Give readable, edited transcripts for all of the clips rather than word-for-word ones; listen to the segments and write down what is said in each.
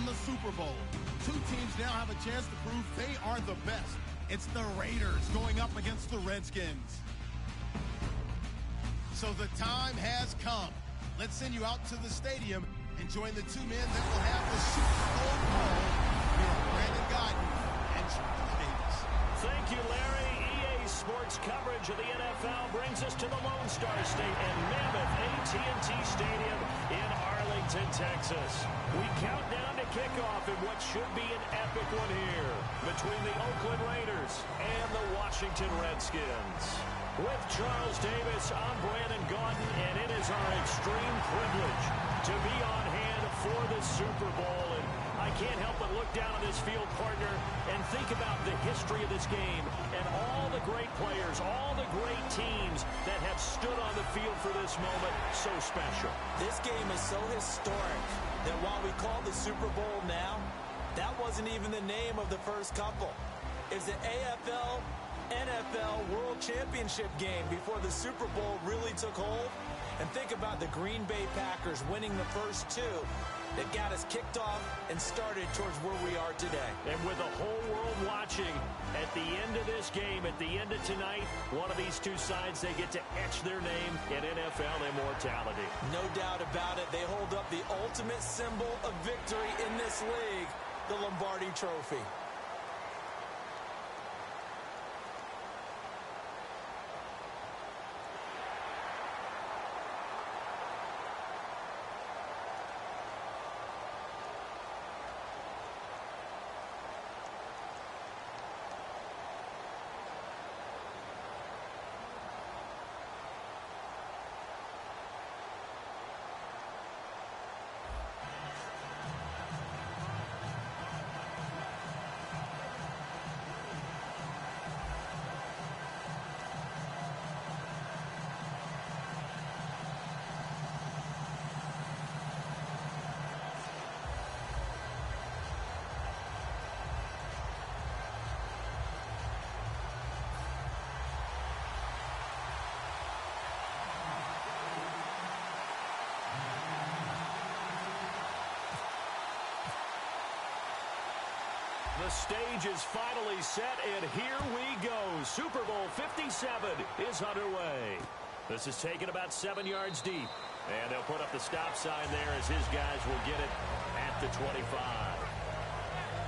from the Super Bowl. Two teams now have a chance to prove they are the best. It's the Raiders going up against the Redskins. So the time has come. Let's send you out to the stadium and join the two men that will have the Super Bowl call. Here are Brandon Gaudin and Charles Davis. Thank you, Larry. EA Sports coverage of the NFL brings us to the Lone Star State and Mammoth AT&T Stadium in Arlington, Texas. We count down to kickoff in what should be an epic one here between the Oakland Raiders and the Washington Redskins. With Charles Davis, I'm Brandon Gaudin, and it is our extreme privilege to be on hand for the Super Bowl. And I can't help but look down on this field, partner, and think about the history of this game and all the great players, all the great teams that have stood on the field for this moment. So special. This game is so historic that while we call the Super Bowl now, that wasn't even the name of the first couple. It's the AFL NFL World Championship game before the Super Bowl really took hold. And think about the Green Bay Packers winning the first two that got us kicked off and started towards where we are today. And with the whole world watching, at the end of this game, at the end of tonight, one of these two sides, they get to etch their name in NFL immortality. No doubt about it. They hold up the ultimate symbol of victory in this league, the Lombardi Trophy. The stage is finally set, and here we go. Super Bowl 57 is underway. This is taken about 7 yards deep, and they'll put up the stop sign there as his guys will get it at the 25.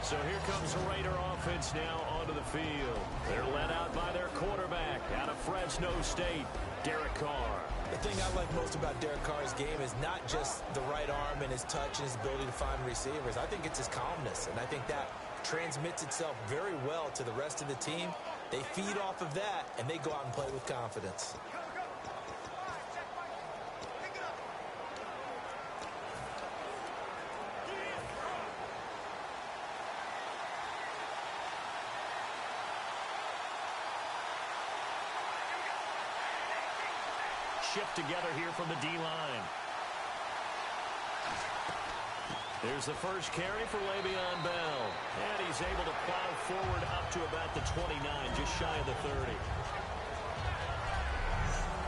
So here comes the Raider offense now onto the field. They're led out by their quarterback out of Fresno State, Derek Carr. The thing I like most about Derek Carr's game is not just the right arm and his touch and his ability to find receivers. I think it's his calmness, and I think that transmits itself very well to the rest of the team. They feed off of that, and they go out and play with confidence. Shift together here from the D-line. There's the first carry for Le'Veon Bell. And he's able to plow forward up to about the 29, just shy of the 30.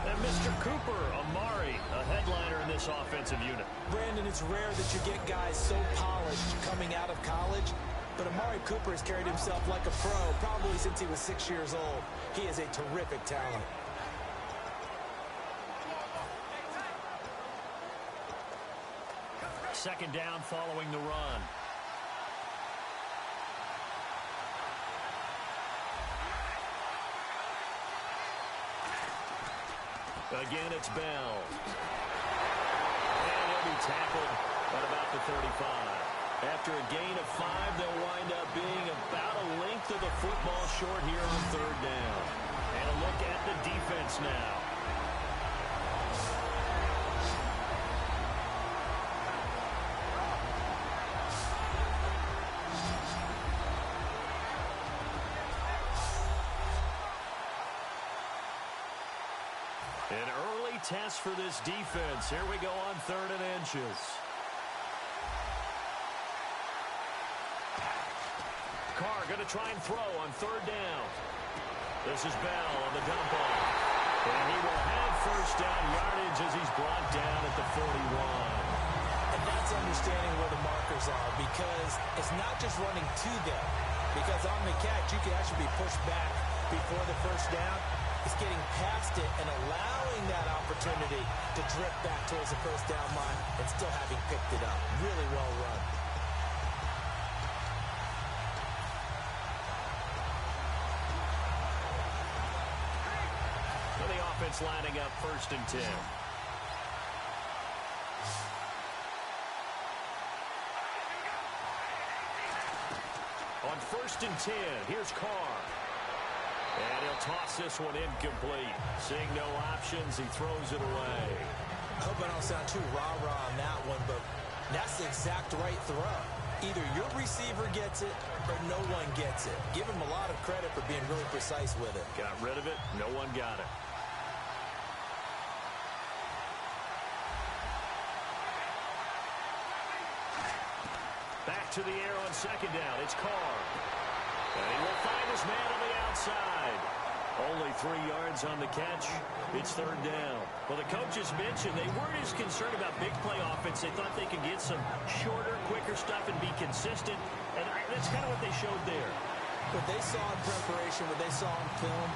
And Mr. Cooper, Amari, a headliner in this offensive unit. Brandon, it's rare that you get guys so polished coming out of college, but Amari Cooper has carried himself like a pro probably since he was 6 years old. He is a terrific talent. Second down following the run. Again, it's Bell. And he'll be tackled at about the 35. After a gain of 5, they'll wind up being about a length of the football short here on third down. And a look at the defense now. An early test for this defense. Here we go on 3rd and inches. Carr going to try and throw on 3rd down. This is Bell on the dump off. And he will have first down yardage as he's brought down at the 41. And that's it's understanding where the markers are, because it's not just running to them. Because on the catch, you can actually be pushed back before the first down. It's getting past it and allowing that opportunity to drift back towards the first down line and still having picked it up. Really well run. So the offense lining up 1st and 10. On 1st and 10, here's Carr. And he'll toss this one incomplete. Seeing no options, he throws it away. I hope I don't sound too rah-rah on that one, but that's the exact right throw. Either your receiver gets it or no one gets it. Give him a lot of credit for being really precise with it. Got rid of it. No one got it. Back to the air on 2nd down. It's Carr. And he will find his man on the outside. Only 3 yards on the catch. It's 3rd down. Well, the coaches mentioned they weren't as concerned about big play offense. They thought they could get some shorter, quicker stuff and be consistent. And that's kind of what they showed there. What they saw in preparation, what they saw in film,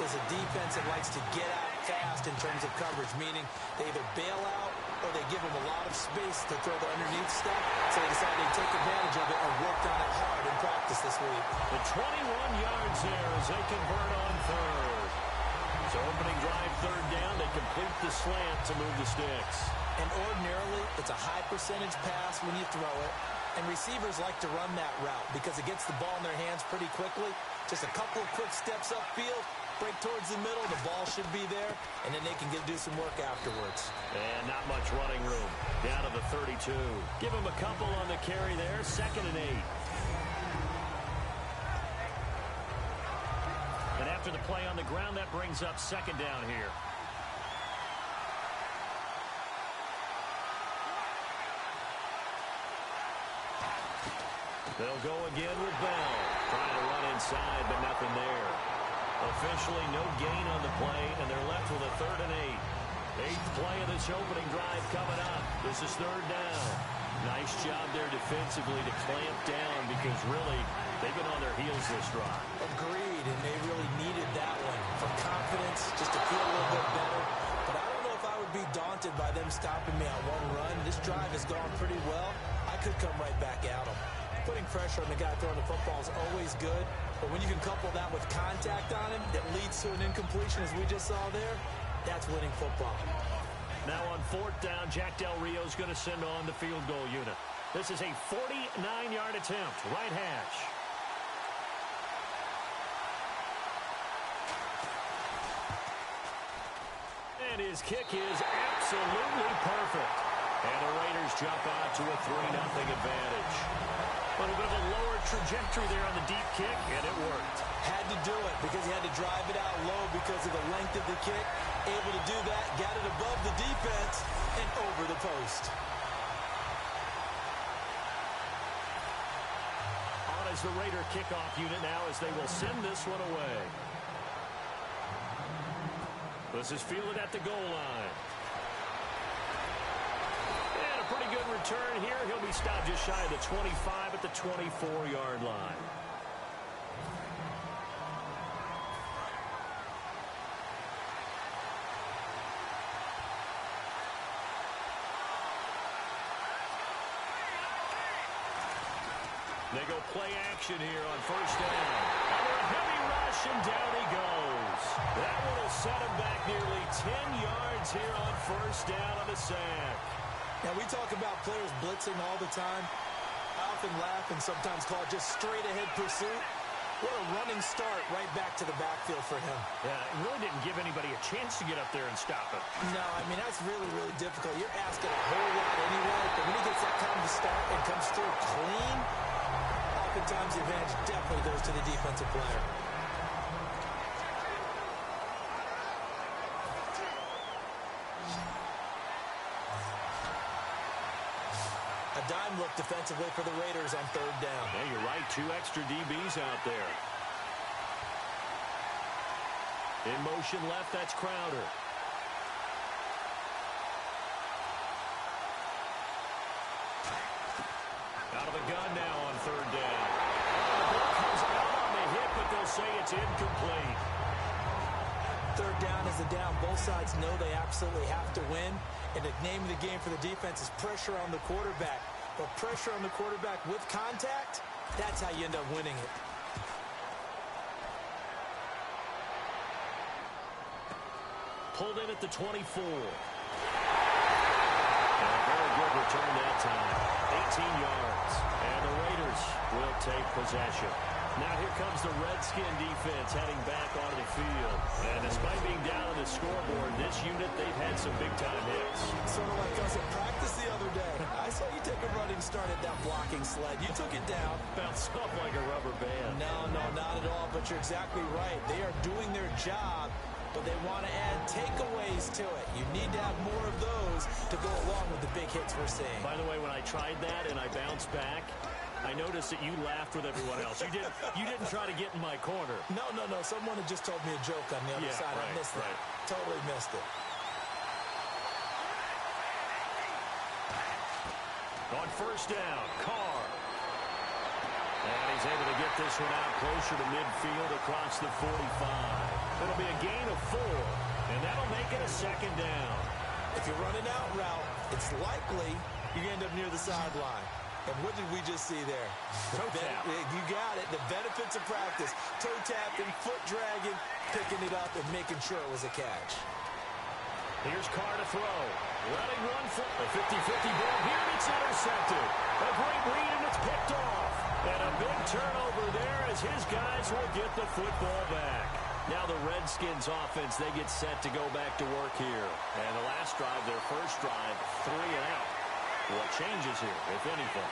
is a defense that likes to get out fast in terms of coverage, meaning they either bail out or they give them a lot of space to throw the underneath stuff. So they decided to take advantage of it and worked on it hard in practice this week. The 21 yards there as they convert on 3rd. So opening drive 3rd down, they complete the slant to move the sticks. And ordinarily, it's a high percentage pass when you throw it. And receivers like to run that route because it gets the ball in their hands pretty quickly. Just a couple of quick steps upfield, break towards the middle, the ball should be there, and then they can do some work afterwards. And not much running room. Down to the 32. Give him a couple on the carry there. 2nd and 8. And after the play on the ground, that brings up 2nd down here. They'll go again with Bell. Trying to run inside, but nothing there. Officially no gain on the play, and they're left with a 3rd and 8. 8th play of this opening drive coming up. This is 3rd down. Nice job there defensively to clamp down because really they've been on their heels this drive. Agreed, and they really needed that one for confidence, just to feel a little bit better. But I don't know if I would be daunted by them stopping me on one run. This drive has gone pretty well. I could come right back at them. Putting pressure on the guy throwing the football is always good, but when you can couple that with contact on him that leads to an incompletion, as we just saw there, that's winning football. Now on 4th down, Jack Del Rio is going to send on the field goal unit. This is a 49-yard attempt, right hash. And his kick is absolutely perfect. And the Raiders jump out to a 3-0 advantage. A little bit of a lower trajectory there on the deep kick, and it worked. Had to do it because he had to drive it out low because of the length of the kick. Able to do that, got it above the defense and over the post. On as the Raider kickoff unit now as they will send this one away. This is fielded at the goal line. Pretty good return here. He'll be stopped just shy of the 25 at the 24-yard line. They go play action here on 1st down. Under a heavy rush, and down he goes. That one will set him back nearly 10 yards here on 1st down on the sack. Now, we talk about players blitzing all the time. I often laugh and sometimes call it just straight-ahead pursuit. What a running start right back to the backfield for him. Yeah, it really didn't give anybody a chance to get up there and stop him. No, I mean, that's really, really difficult. You're asking a whole lot anyway, but when he gets that kind of start and comes through clean, oftentimes the advantage definitely goes to the defensive player. A dime look defensively for the Raiders on 3rd down. Yeah, you're right. 2 extra DBs out there. In motion left, that's Crowder. run now on third down. The ball comes out on the hit, but they'll say it's incomplete. Third down is a down. Both sides know they absolutely have to win. And the name of the game for the defense is pressure on the quarterback. But pressure on the quarterback with contact, that's how you end up winning it. Pulled in at the 24. And a very good return that time. 18 yards. And the Raiders will take possession. Now here comes the Redskin defense heading back onto the field. And despite being down on the scoreboard, this unit, they've had some big-time hits. Sort of like us at practice the other day. I saw you take a running start at that blocking sled. You took it down. Bounced off like a rubber band. No, not at all, but you're exactly right. They are doing their job, but they want to add takeaways to it. You need to have more of those to go along with the big hits we're seeing. By the way, when I tried that and I bounced back, I noticed that you laughed with everyone else. You didn't try to get in my corner. No. Someone had just told me a joke on the other side. Right, I missed it. Totally missed it. On first down, Carr. And he's able to get this one out closer to midfield across the 45. It'll be a gain of 4, and that'll make it a second down. If you run an out route, it's likely you end up near the sideline. And what did we just see there? Toe tap. You got it. The benefits of practice. Toe tapping, foot dragging, picking it up, and making sure it was a catch. Here's Carr to throw. Letting one foot. A 50-50 ball here. It's intercepted. A great read, and it's picked off. And a big turnover there as his guys will get the football back. Now the Redskins offense, they get set to go back to work here. And the last drive, their first drive, 3 and out. What changes here, if anything?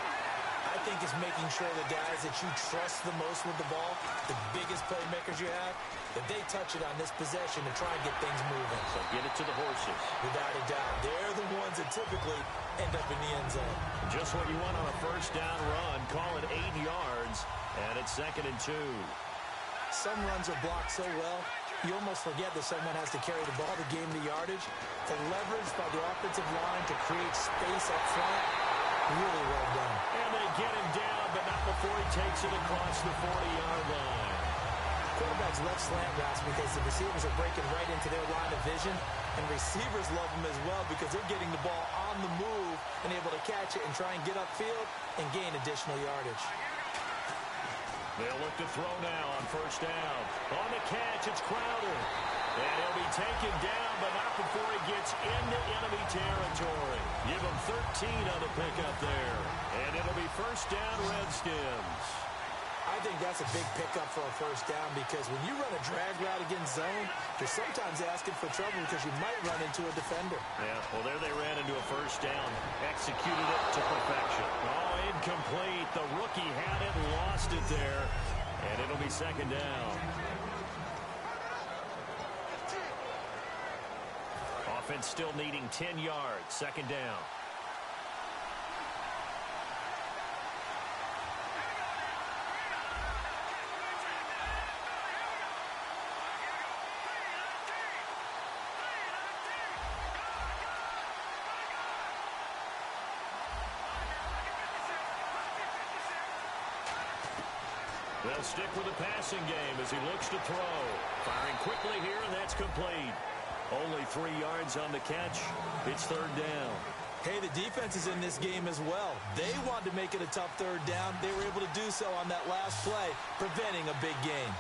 I think it's making sure the guys that you trust the most with the ball, the biggest playmakers you have, that they touch it on this possession to try and get things moving. So get it to the horses. Without a doubt. They're the ones that typically end up in the end zone. Just what you want on a first down run. Call it 8 yards, and it's 2nd and 2. Some runs are blocked so well, you almost forget that someone has to carry the ball to gain the yardage. The leverage by the offensive line to create space up front, really well done. And they get him down, but not before he takes it across the 40-yard line. Quarterbacks love slant routes because the receivers are breaking right into their line of vision, and receivers love them as well because they're getting the ball on the move and able to catch it and try and get upfield and gain additional yardage. They'll look to throw now on first down. On the catch, it's Crowder. And he'll be taken down, but not before he gets into enemy territory. Give him 13 on the pickup there. And it'll be first down, Redskins. I think that's a big pickup for a first down because when you run a drag route against zone, you're sometimes asking for trouble because you might run into a defender. Yeah, well, there they ran into a first down. Executed it to perfection. Oh, incomplete. The rookie had it and lost it there. And it'll be second down. Offense still needing 10 yards. Second down. They'll stick with the passing game as he looks to throw. Firing quickly here, and that's complete. Only 3 yards on the catch. It's third down. Hey, the defense is in this game as well. They wanted to make it a tough third down. They were able to do so on that last play, preventing a big gain.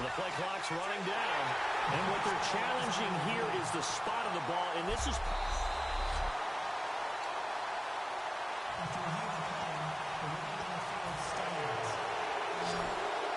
The play clock's running down. And what they're challenging here is the spot of the ball. And this is...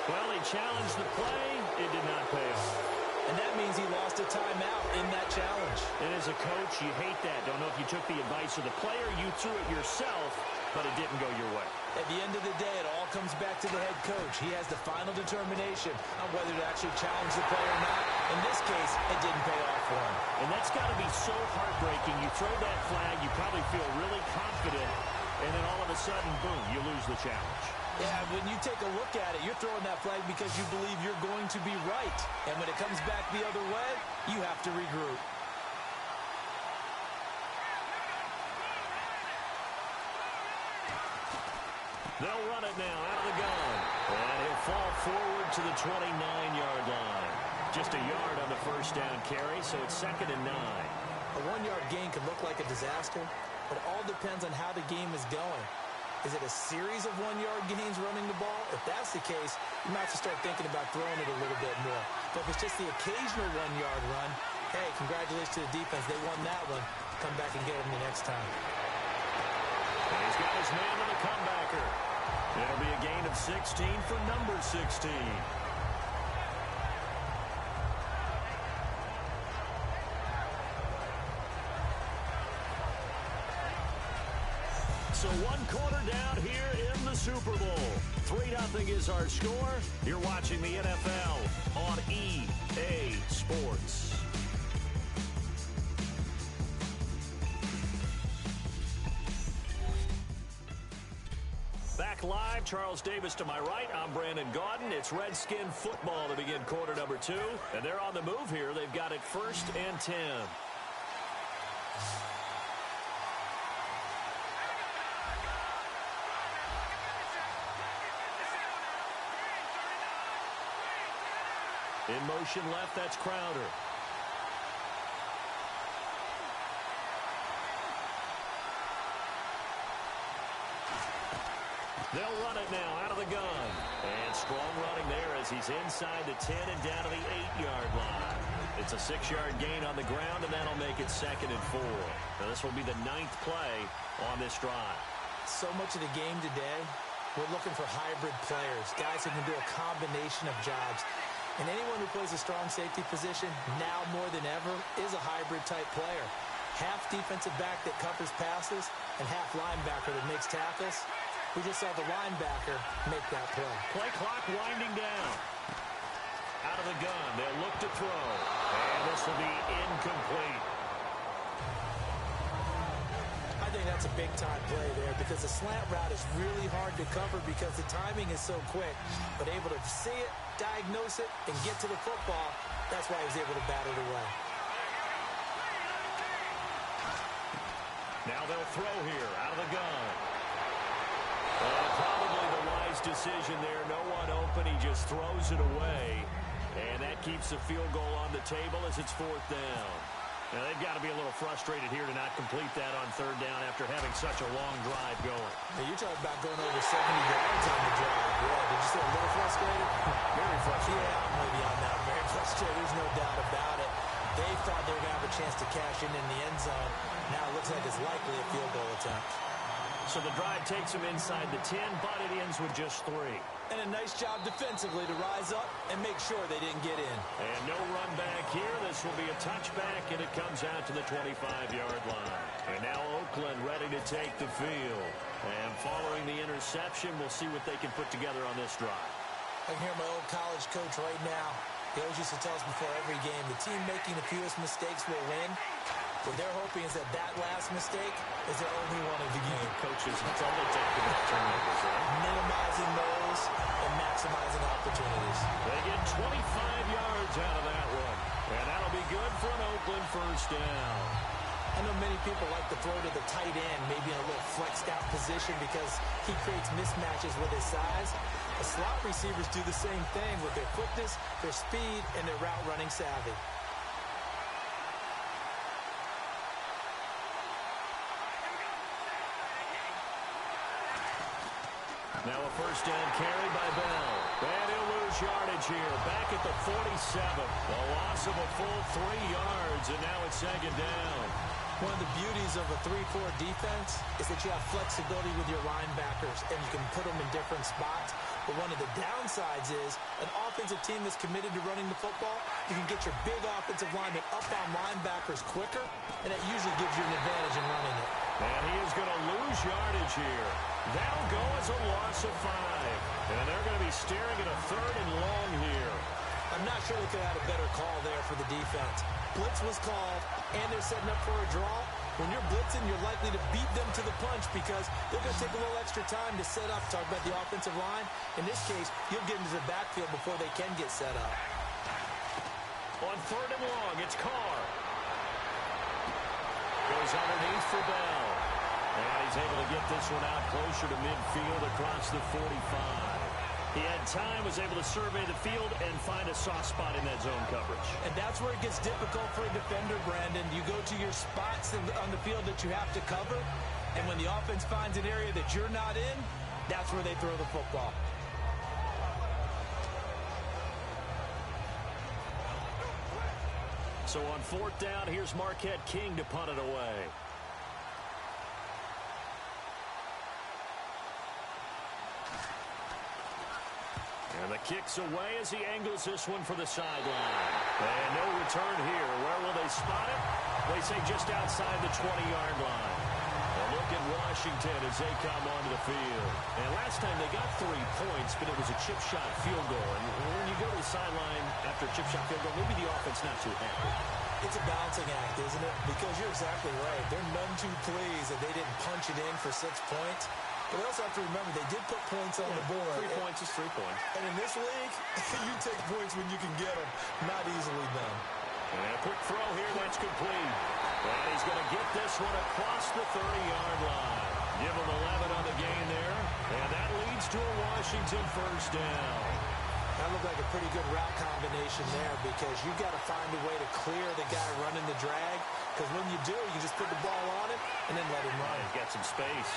Well, he challenged the play. It did not pay off. And that means he lost a timeout in that challenge. And as a coach, you hate that. Don't know if you took the advice of the player, you threw it yourself, but it didn't go your way. At the end of the day, it all comes back to the head coach. He has the final determination on whether to actually challenge the play or not. In this case, it didn't pay off for him. And that's got to be so heartbreaking. You throw that flag, you probably feel really confident, and then all of a sudden, boom, you lose the challenge. Yeah, when you take a look at it, you're throwing that flag because you believe you're going to be right. And when it comes back the other way, you have to regroup. They'll run it now out of the gun. And he'll fall forward to the 29-yard line. Just a yard on the first down carry, so it's 2nd and 9. A 1-yard gain could look like a disaster, but it all depends on how the game is going. Is it a series of 1-yard gains running the ball? If that's the case, you might have to start thinking about throwing it a little bit more. But if it's just the occasional 1-yard run, hey, congratulations to the defense. They won that one. Come back and get them the next time. And he's got his man on the comebacker. It'll be a gain of 16 for number 16. So 1 quarter down here in the Super Bowl. 3-0 is our score. You're watching the NFL on EA Sports. Back live, Charles Davis to my right. I'm Brandon Gaudin. It's Redskin football to begin quarter number 2. And they're on the move here. They've got it 1st and 10. In motion left, that's Crowder. They'll run it now out of the gun. And strong running there as he's inside the 10 and down to the 8-yard line. It's a 6-yard gain on the ground, and that'll make it 2nd and 4. Now this will be the 9th play on this drive. So much of the game today, we're looking for hybrid players, guys who can do a combination of jobs. And anyone who plays a strong safety position, now more than ever, is a hybrid-type player. Half defensive back that covers passes and half linebacker that makes tackles. We just saw the linebacker make that play. Play clock winding down. Out of the gun, they'll look to throw. And this will be incomplete. I think that's a big-time play there because the slant route is really hard to cover because the timing is so quick. But able to see it, diagnose it, and get to the football, that's why he was able to bat it away. Now they'll throw here out of the gun. Probably the wise decision there. No one open. He just throws it away. And that keeps the field goal on the table as it's 4th down. Now, they've got to be a little frustrated here to not complete that on 3rd down after having such a long drive going. Now, you're talking about going over 70 yards on the drive. Yeah, did you say a little frustrated? Very frustrated. Yeah, I'm with you on that. Very frustrated. There's no doubt about it. They thought they were going to have a chance to cash in the end zone. Now it looks like it's likely a field goal attempt. So the drive takes him inside the 10, but it ends with just 3. And a nice job defensively to rise up and make sure they didn't get in. And no run back here. This will be a touchback, and it comes out to the 25-yard line. And now Oakland ready to take the field. And following the interception, we'll see what they can put together on this drive. I can hear my old college coach right now. He always used to tell us before every game, the team making the fewest mistakes will win. What they're hoping is that last mistake is their only one of the game. Coaches, that's all they take to turnovers, right? Minimizing those and maximizing opportunities. They get 25 yards out of that one. And that'll be good for an Oakland 1st down. I know many people like to throw to the tight end, maybe in a little flexed out position because he creates mismatches with his size. The slot receivers do the same thing with their quickness, their speed, and their route running savvy. Now a 1st down carry by Bell. And he'll lose yardage here. Back at the 47. A loss of a full 3 yards, and now it's 2nd down. One of the beauties of a 3-4 defense is that you have flexibility with your linebackers, and you can put them in different spots. But one of the downsides is an offensive team that's committed to running the football, you can get your big offensive linemen up on linebackers quicker, and that usually gives you an advantage in running it. And he is going to lose yardage here. That'll go as a loss of 5. And they're going to be staring at a 3rd and long here. I'm not sure they could have had a better call there for the defense. Blitz was called, and they're setting up for a draw. When you're blitzing, you're likely to beat them to the punch because they're going to take a little extra time to set up. Talk about the offensive line. In this case, you'll get into the backfield before they can get set up. On 3rd and long, it's Carr. Goes underneath for Bell. And he's able to get this one out closer to midfield across the 45. He had time, was able to survey the field and find a soft spot in that zone coverage. And that's where it gets difficult for a defender, Brandon. You go to your spots on the field that you have to cover, and when the offense finds an area that you're not in, that's where they throw the football. So on 4th down, here's Marquette King to punt it away. And the kick's away as he angles this one for the sideline. And no return here. Where will they spot it? They say just outside the 20-yard line. A look at Washington as they come onto the field. And last time they got 3 points, but it was a chip shot field goal. And when you go to the sideline after a chip shot field goal, maybe the offense not too happy. It's a balancing act, isn't it? Because you're exactly right. They're none too pleased that they didn't punch it in for 6 points. But we also have to remember they did put points on the board. 3 points is 3 points. And in this league, you take points when you can get them. Not easily done. And a quick throw here, that's complete. And he's going to get this one across the 30-yard line. Give him 11 on the gain there. And that leads to a Washington first down. That looked like a pretty good route combination there because you've got to find a way to clear the guy running the drag. Because when you do, you just put the ball on him and then let him run. He's got some space.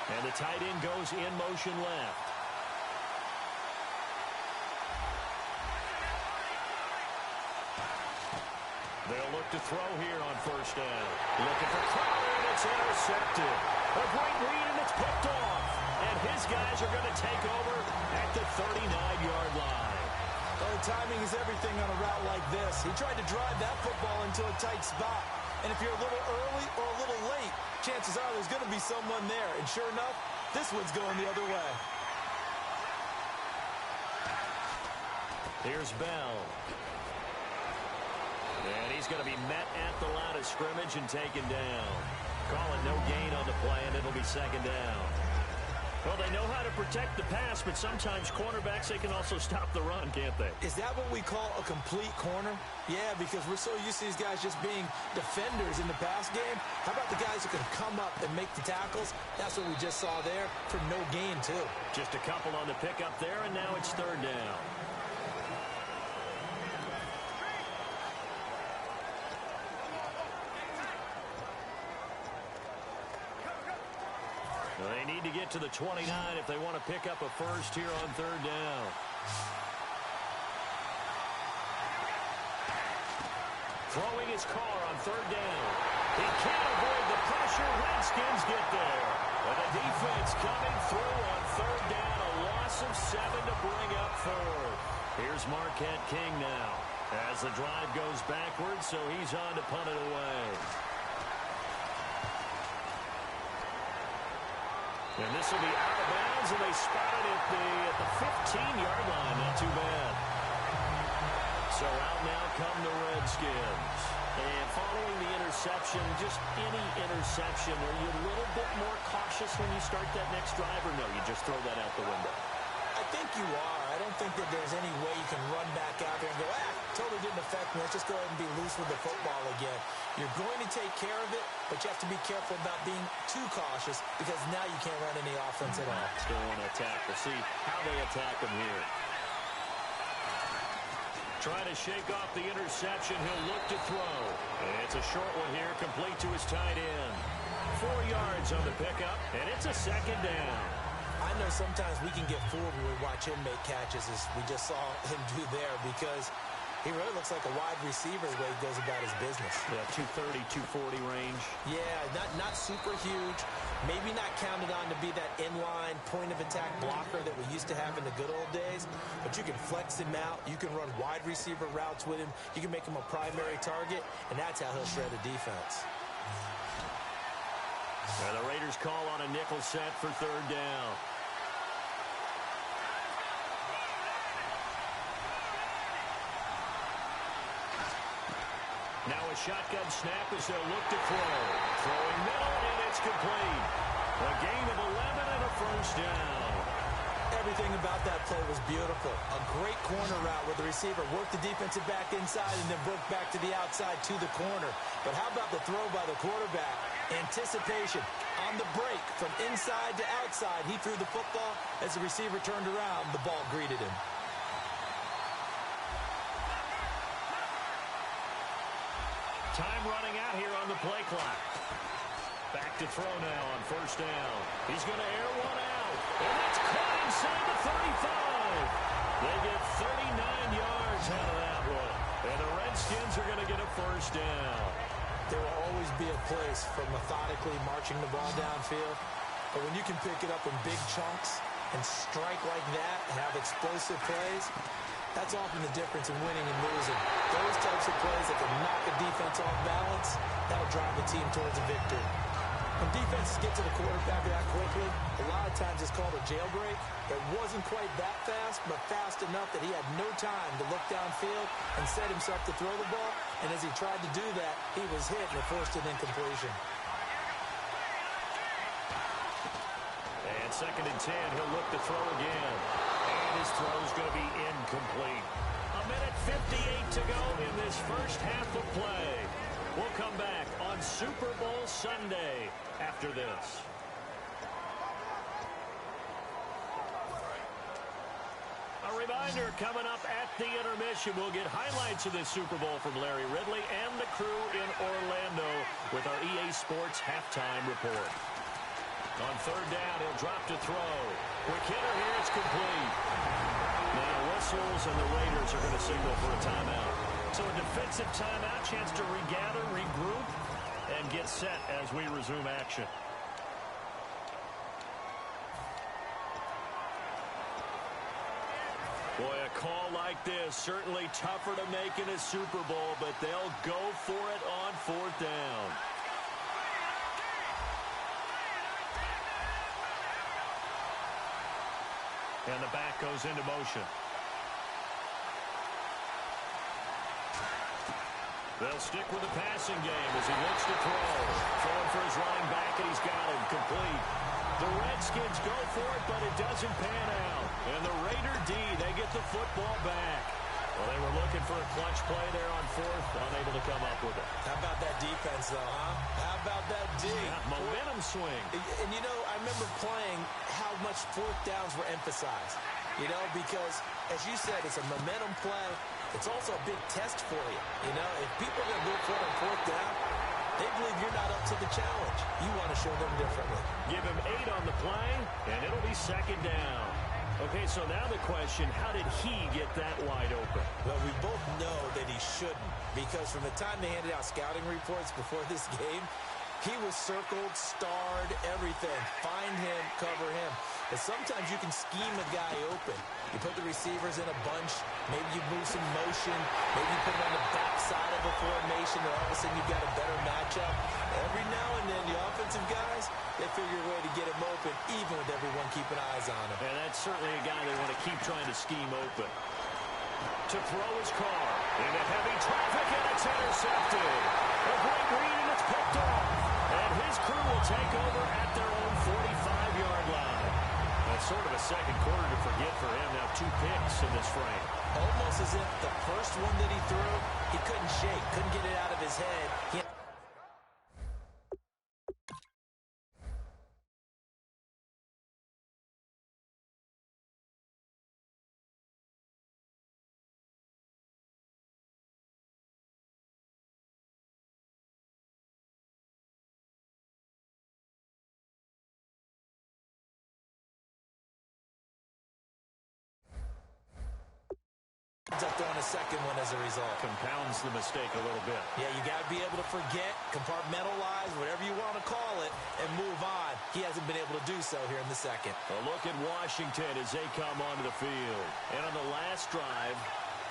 And the tight end goes in motion left. They'll look to throw here on first down. Looking for Crowder, and it's intercepted. A great read, and it's picked off. And his guys are going to take over at the 39-yard line. Well, timing is everything on a route like this. He tried to drive that football into a tight spot. And if you're a little early or a little late, chances are there's going to be someone there. And sure enough, this one's going the other way. Here's Bell. And he's going to be met at the line of scrimmage and taken down. Calling no gain on the play, and it'll be second down. Well, they know how to protect the pass, but sometimes cornerbacks, they can also stop the run, can't they? Is that what we call a complete corner? Yeah, because we're so used to these guys just being defenders in the pass game. How about the guys who can come up and make the tackles? That's what we just saw there for no gain, too. Just a couple on the pickup there, and now it's third down. They need to get to the 29 if they want to pick up a first here on third down. Throwing his car on third down. He can't avoid the pressure. Redskins get there. And the defense coming through on third down. A loss of 7 to bring up fourth. Here's Marquette King now as the drive goes backwards, so he's on to punt it away. And this will be out of bounds, and they spot it at the 15-yard line. Not too bad. So out now come the Redskins. And following the interception, just any interception, are you a little bit more cautious when you start that next drive, or no, you just throw that out the window? I think you are. I don't think that there's any way you can run back out there and go, totally didn't affect me. Let's just go ahead and be loose with the football again. You're going to take care of it, but you have to be careful about being too cautious because now you can't run any offense at all. Still want to attack. We'll see how they attack him here. Trying to shake off the interception. He'll look to throw. And it's a short one here, complete to his tight end. 4 yards on the pickup, and it's a second down. I know sometimes we can get fooled when we watch him make catches, as we just saw him do there, because he really looks like a wide receiver the way he goes about his business. Yeah, 230, 240 range. Yeah, not super huge. Maybe not counted on to be that inline point-of-attack blocker that we used to have in the good old days, but you can flex him out. You can run wide receiver routes with him. You can make him a primary target, and that's how he'll shred a defense. And the Raiders call on a nickel set for third down. Now a shotgun snap as they'll look to throw. Throwing middle, and it's complete. A gain of 11 and a first down. Everything about that play was beautiful. A great corner route where the receiver worked the defensive back inside and then broke back to the outside to the corner. But how about the throw by the quarterback? Anticipation on the break from inside to outside. He threw the football. As the receiver turned around, the ball greeted him. Time running out here on the play clock. Back to throw now on first down. He's going to air one out. And that's caught inside the 35. They get 39 yards out of that one. And the Redskins are going to get a first down. There will always be a place for methodically marching the ball downfield. But when you can pick it up in big chunks and strike like that and have explosive plays, that's often the difference in winning and losing. Those types of plays that can knock a defense off balance, that'll drive the team towards a victory. When defenses get to the quarterback that quickly, a lot of times it's called a jailbreak. It wasn't quite that fast, but fast enough that he had no time to look downfield and set himself to throw the ball. And as he tried to do that, he was hit and forced an incompletion. And 2nd and 10, he'll look to throw again. And his throw is going to be incomplete. A minute 58 to go in this first half of play. We'll come back on Super Bowl Sunday after this. A reminder, coming up at the intermission, we'll get highlights of this Super Bowl from Larry Ridley and the crew in Orlando with our EA Sports halftime report. On 3rd down, he'll drop to throw. Quick hitter here, it's complete. Now whistles, and the Raiders are going to signal for a timeout. So a defensive timeout, chance to regather, regroup, and get set as we resume action. Boy, a call like this, certainly tougher to make in a Super Bowl, but they'll go for it on 4th down. And the back goes into motion. They'll stick with the passing game as he looks to throw. Throwing for his running back, and he's got him complete. The Redskins go for it, but it doesn't pan out. And the Raider D, they get the football back. Well, they were looking for a clutch play there on 4th, unable to come up with it. How about that defense, though, huh? How about that D? Yeah, momentum swing. And, you know, I remember playing how much 4th downs were emphasized. You know, because, as you said, it's a momentum play. It's also a big test for you. You know, if people are going to go for it on 4th down, they believe you're not up to the challenge. You want to show them differently. Give him 8 on the play, and it'll be 2nd down. Okay, so now the question, how did he get that wide open? Well, we both know that he shouldn't, because from the time they handed out scouting reports before this game, he was circled, starred, everything. Find him, cover him. But sometimes you can scheme a guy open. You put the receivers in a bunch. Maybe you move some motion. Maybe you put him on the backside of a formation, and all of a sudden you've got a better matchup. Every now and then, the offensive guys, they figure a way to get him open, even with everyone keeping eyes on him. And that's certainly a guy they want to keep trying to scheme open. To throw his car into heavy traffic, and it's intercepted. A great read, and it's picked off. And his crew will take over at their own 45-yard line. That's sort of a second quarter to forget for him. Now 2 picks in this frame. Almost as if the first one that he threw, he couldn't shake, couldn't get it out of his head. Ends up throwing a second one as a result. Compounds the mistake a little bit. Yeah, you got to be able to forget, compartmentalize, whatever you want to call it, and move on. He hasn't been able to do so here in the second. A look at Washington as they come onto the field. And on the last drive,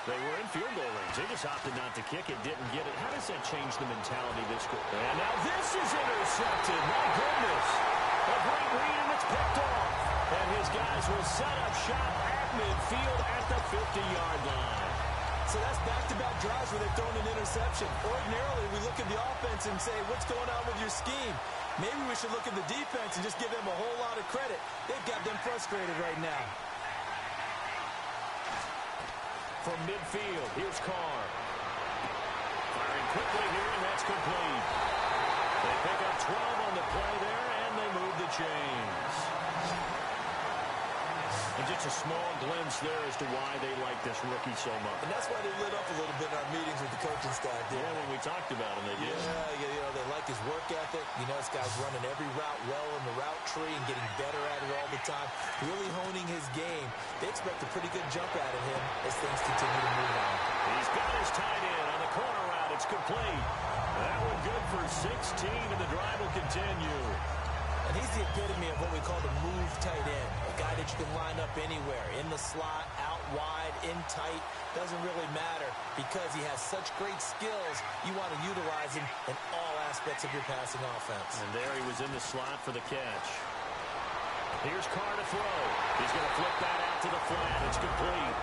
they were in field goal range. They just opted not to kick it, didn't get it. How does that change the mentality this quick? And now this is intercepted. My goodness. A great read, and it's picked off. And his guys will set up shop at midfield at the 50-yard line. So that's back-to-back drives where they've thrown an interception. Ordinarily, we look at the offense and say, what's going on with your scheme? Maybe we should look at the defense and just give them a whole lot of credit. They've got them frustrated right now. From midfield, here's Carr. Firing quickly here, and that's complete. They pick up 12 on the play there, and they move the chains. And just a small glimpse there as to why they like this rookie so much. And that's why they lit up a little bit in our meetings with the coaching staff. Yeah, when we talked about him, they did. Yeah, you know, they like his work ethic. You know, this guy's running every route well in the route tree and getting better at it all the time, really honing his game. They expect a pretty good jump out of him as things continue to move on. He's got his tight end on the corner route. It's complete. That one good for 16, and the drive will continue. And he's the epitome of what we call the move tight end, a guy that you can line up anywhere, in the slot, out wide, in tight, doesn't really matter because he has such great skills. You want to utilize him in all aspects of your passing offense. And there he was in the slot for the catch. Here's Carr to throw. He's going to flip that out to the flat. It's complete.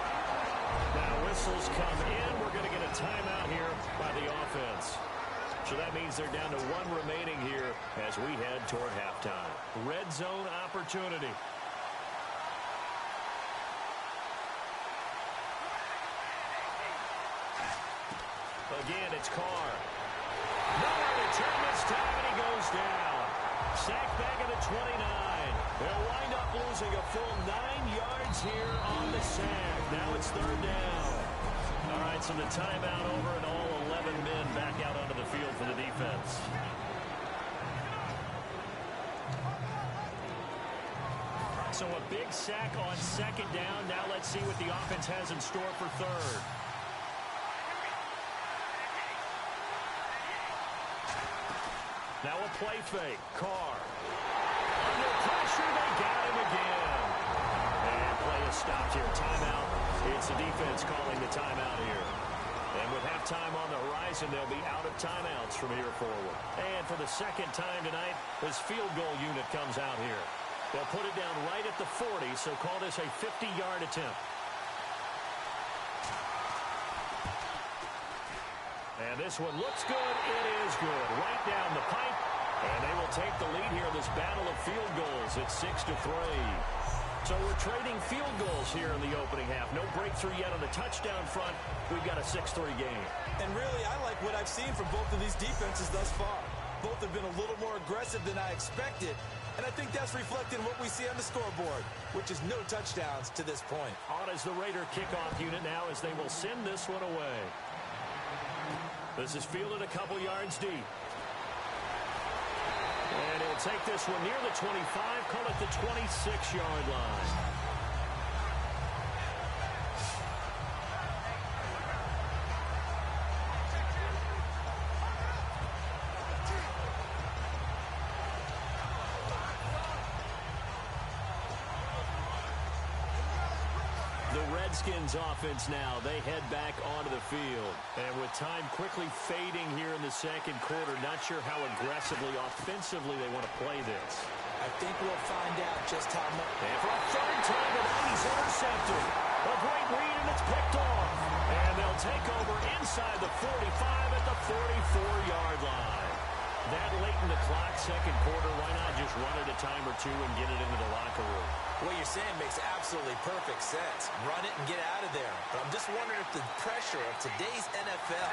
Now whistles come in. We're going to get a timeout here by the offense. So that means they're down to one remaining here as we head toward halftime. Red zone opportunity. Again, it's Carr. Nowhere to turn this time, and he goes down. Sacked back at the 29. They'll wind up losing a full 9 yards here on the sack. Now it's third down. All right, so the timeout over and all 11 men back out onto the field for the defense. So a big sack on second down. Now let's see what the offense has in store for third. Now a play fake. Carr. Under pressure, they got him again. And play is stopped here. Timeout. It's the defense calling the timeout here. And with halftime on the horizon, they'll be out of timeouts from here forward. And for the second time tonight, this field goal unit comes out here. They'll put it down right at the 40, so call this a 50-yard attempt. And this one looks good. It is good. Right down the pipe. And they will take the lead here in this battle of field goals. It's 6-3. So we're trading field goals here in the opening half. No breakthrough yet on the touchdown front. We've got a 6-3 game. And really, I like what I've seen from both of these defenses thus far. Both have been a little more aggressive than I expected. And I think that's reflected in what we see on the scoreboard, which is no touchdowns to this point. On is the Raider kickoff unit now as they will send this one away. This is fielded a couple yards deep. And he'll take this one near the 25, call it the 26-yard line. Redskins offense now. They head back onto the field. And with time quickly fading here in the second quarter, not sure how aggressively, offensively they want to play this. I think we'll find out just how much. And for a third time tonight, he's intercepted. A great read, and it's picked off. And they'll take over inside the 45 at the 44-yard line. That late in the clock, second quarter, why not just run it a time or two and get it into the locker room? What you're saying makes absolutely perfect sense. Run it and get out of there. But I'm just wondering if the pressure of today's NFL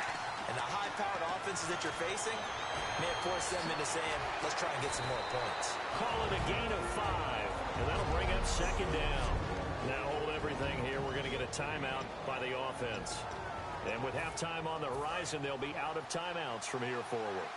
and the high-powered offenses that you're facing may have forced them into saying, let's try and get some more points. Call it a gain of 5, and that'll bring up second down. Now hold everything here. We're going to get a timeout by the offense. And with halftime on the horizon, they'll be out of timeouts from here forward.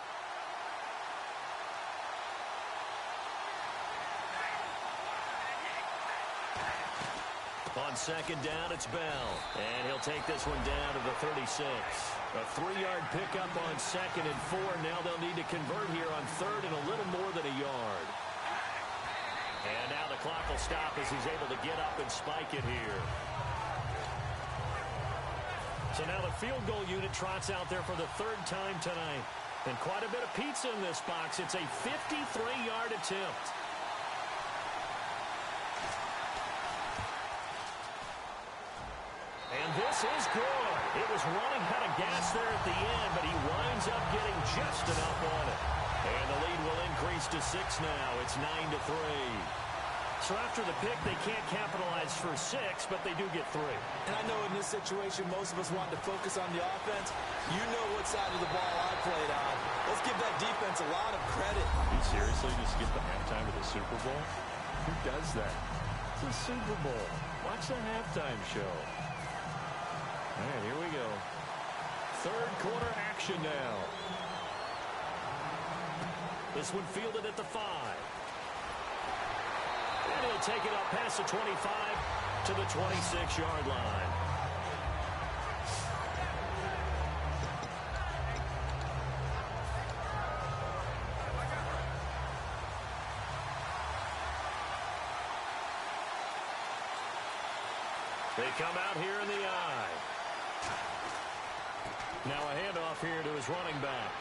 On second down, it's Bell. And he'll take this one down to the 36. A 3-yard pickup on second and 4. Now they'll need to convert here on third and a little more than a yard. And now the clock will stop as he's able to get up and spike it here. So now the field goal unit trots out there for the third time tonight. And quite a bit of pizza in this box. It's a 53-yard attempt. And this is good. It was running out of gas there at the end, but he winds up getting just enough on it. And the lead will increase to 6 now. It's 9-3. So after the pick, they can't capitalize for 6, but they do get 3. And I know in this situation, most of us want to focus on the offense. You know what side of the ball I played on. Let's give that defense a lot of credit. You seriously just skip the halftime of the Super Bowl? Who does that? It's a Super Bowl. Watch the halftime show. All right, here we go. Third quarter action now. This one fielded at the 5. And he'll take it up past the 25 to the 26-yard line. They come out here in the eye. Now a handoff here to his running back.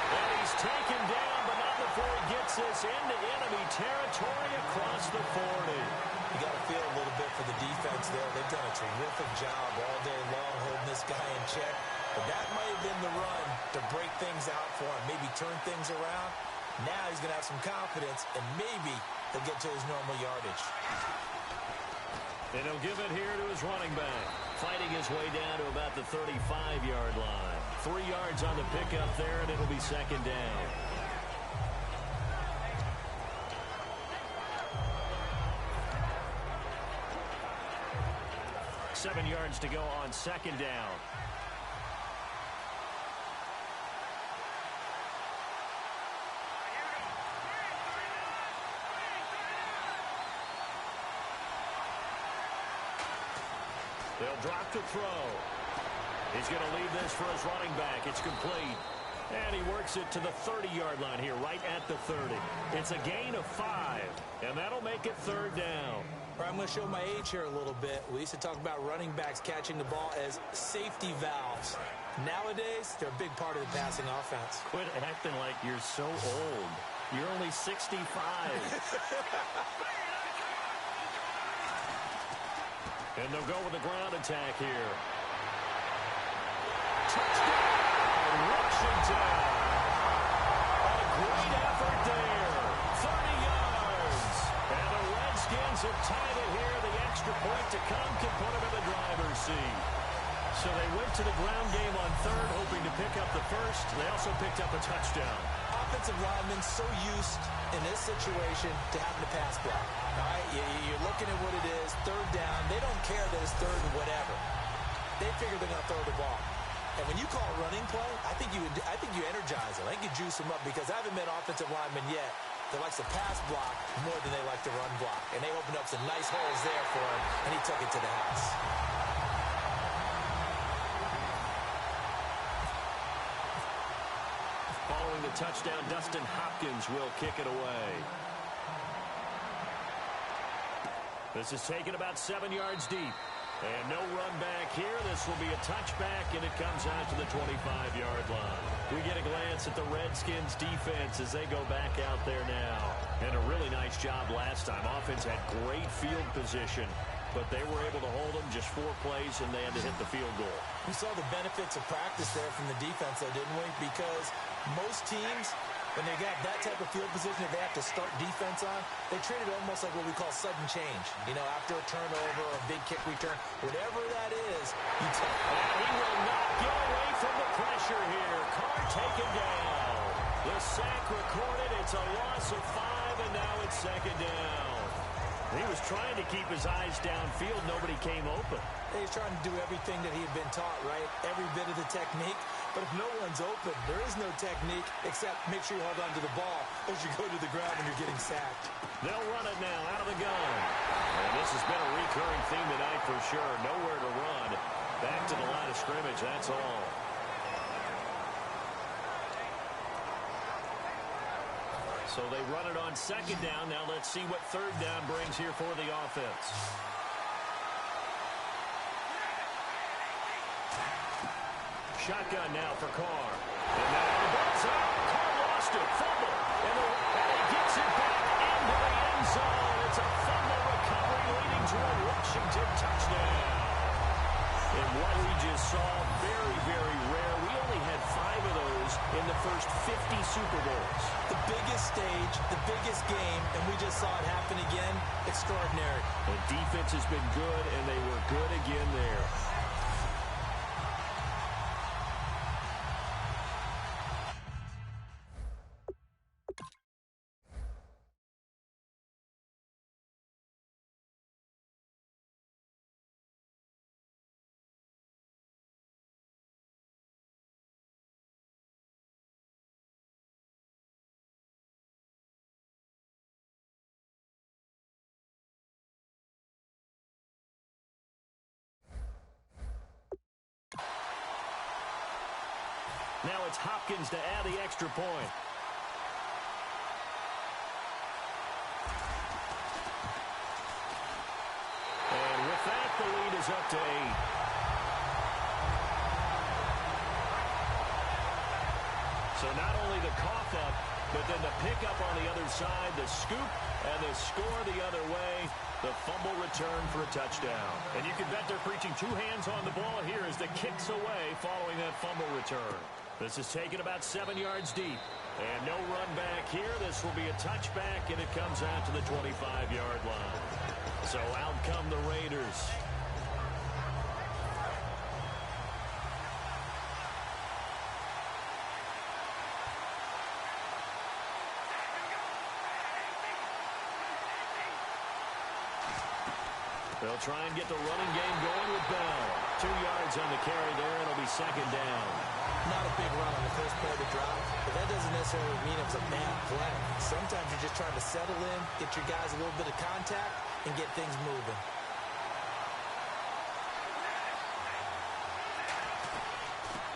And he's taken down, but not before he gets this into enemy territory across the 40. You got to feel a little bit for the defense there. They've done a terrific job all day long holding this guy in check. But that might have been the run to break things out for him, maybe turn things around. Now he's going to have some confidence, and maybe he'll get to his normal yardage. And he'll give it here to his running back, fighting his way down to about the 35-yard line. 3 yards on the pickup there, and it'll be second down. Seven yards to go on second down. They'll drop to throw. He's going to leave this for his running back. It's complete. And he works it to the 30-yard line here, right at the 30. It's a gain of 5, and that'll make it third down. I'm going to show my age here a little bit. We used to talk about running backs catching the ball as safety valves. Nowadays, they're a big part of the passing offense. Quit acting like you're so old. You're only 65. And they'll go with the ground attack here. Touchdown, Washington. A great effort there. 30 yards. And the Redskins have tied it here. The extra point to come can put them in the driver's seat. So they went to the ground game on third, hoping to pick up the first. They also picked up a touchdown. Offensive linemen so used in this situation to having to pass block. All right, you're looking at what it is, third down. They don't care that it's third and whatever. They figure they're going to throw the ball. And when you call a running play, I think you energize them. I think you juice them up because I haven't met offensive linemen yet that likes to pass block more than they like to run block. And they opened up some nice holes there for him, and he took it to the house. Following the touchdown, Dustin Hopkins will kick it away. This is taken about 7 yards deep. And no run back here. This will be a touchback, and it comes out to the 25-yard line. We get a glance at the Redskins' defense as they go back out there now. And a really nice job last time. Offense had great field position, but they were able to hold them just 4 plays, and they had to hit the field goal. We saw the benefits of practice there from the defense, though, didn't we? Because most teams, when they got that type of field position that they have to start defense on, they treat it almost like what we call sudden change. You know, after a turnover or a big kick return, whatever that is, you take it. And he will not get away from the pressure here. Carr taken down. The sack recorded. It's a loss of 5, and now it's second down. He was trying to keep his eyes downfield. Nobody came open. He's trying to do everything that he had been taught, right? Every bit of the technique. But if no one's open, there is no technique except make sure you hold on to the ball as you go to the ground when you're getting sacked. They'll run it now out of the gun. And this has been a recurring theme tonight for sure. Nowhere to run. Back to the line of scrimmage, that's all. So they run it on second down. Now let's see what third down brings here for the offense. Shotgun now for Carr. And now the ball's out. Carr lost it. Fumble. And he gets it back into the end zone. It's a fumble recovery leading to a Washington touchdown. saw, very, very rare. We only had 5 of those in the first 50 Super Bowls. The biggest stage, the biggest game, and we just saw it happen again. Extraordinary. The defense has been good, and they were good again there. Now it's Hopkins to add the extra point. And with that, the lead is up to 8. So not only the cough up, but then the pickup on the other side, the scoop, and the score the other way. The fumble return for a touchdown. And you can bet they're preaching 2 hands on the ball here as the kick's away following that fumble return. This is taken about 7 yards deep. And no run back here. This will be a touchback, and it comes out to the 25-yard line. So out come the Raiders. They'll try and get the running game going with Bell. 2 yards on the carry there, and it'll be second down. Not a big run on the first play of the drive, but that doesn't necessarily mean it was a bad play. Sometimes you're just trying to settle in, get your guys a little bit of contact, and get things moving.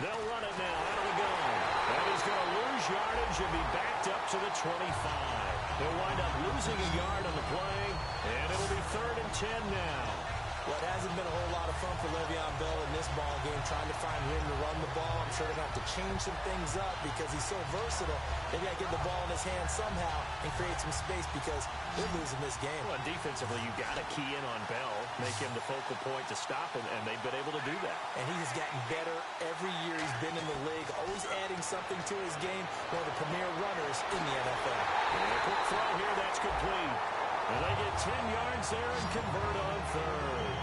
They'll run it now out of the gun. And he's going to lose yardage and be backed up to the 25. They'll wind up losing a yard on the play, and it'll be 3rd and 10 now. Well, it hasn't been a whole lot of fun for Le'Veon Bell in this ball game, trying to find room to run the ball. I'm sure they're going to have to change some things up because he's so versatile. They got to get the ball in his hand somehow and create some space because they're losing this game. Well, defensively, you got to key in on Bell, make him the focal point to stop him, and they've been able to do that. And he has gotten better every year he's been in the league, always adding something to his game, one of the premier runners in the NFL. And a quick throw here, that's complete. And they get 10 yards there and convert on 3rd.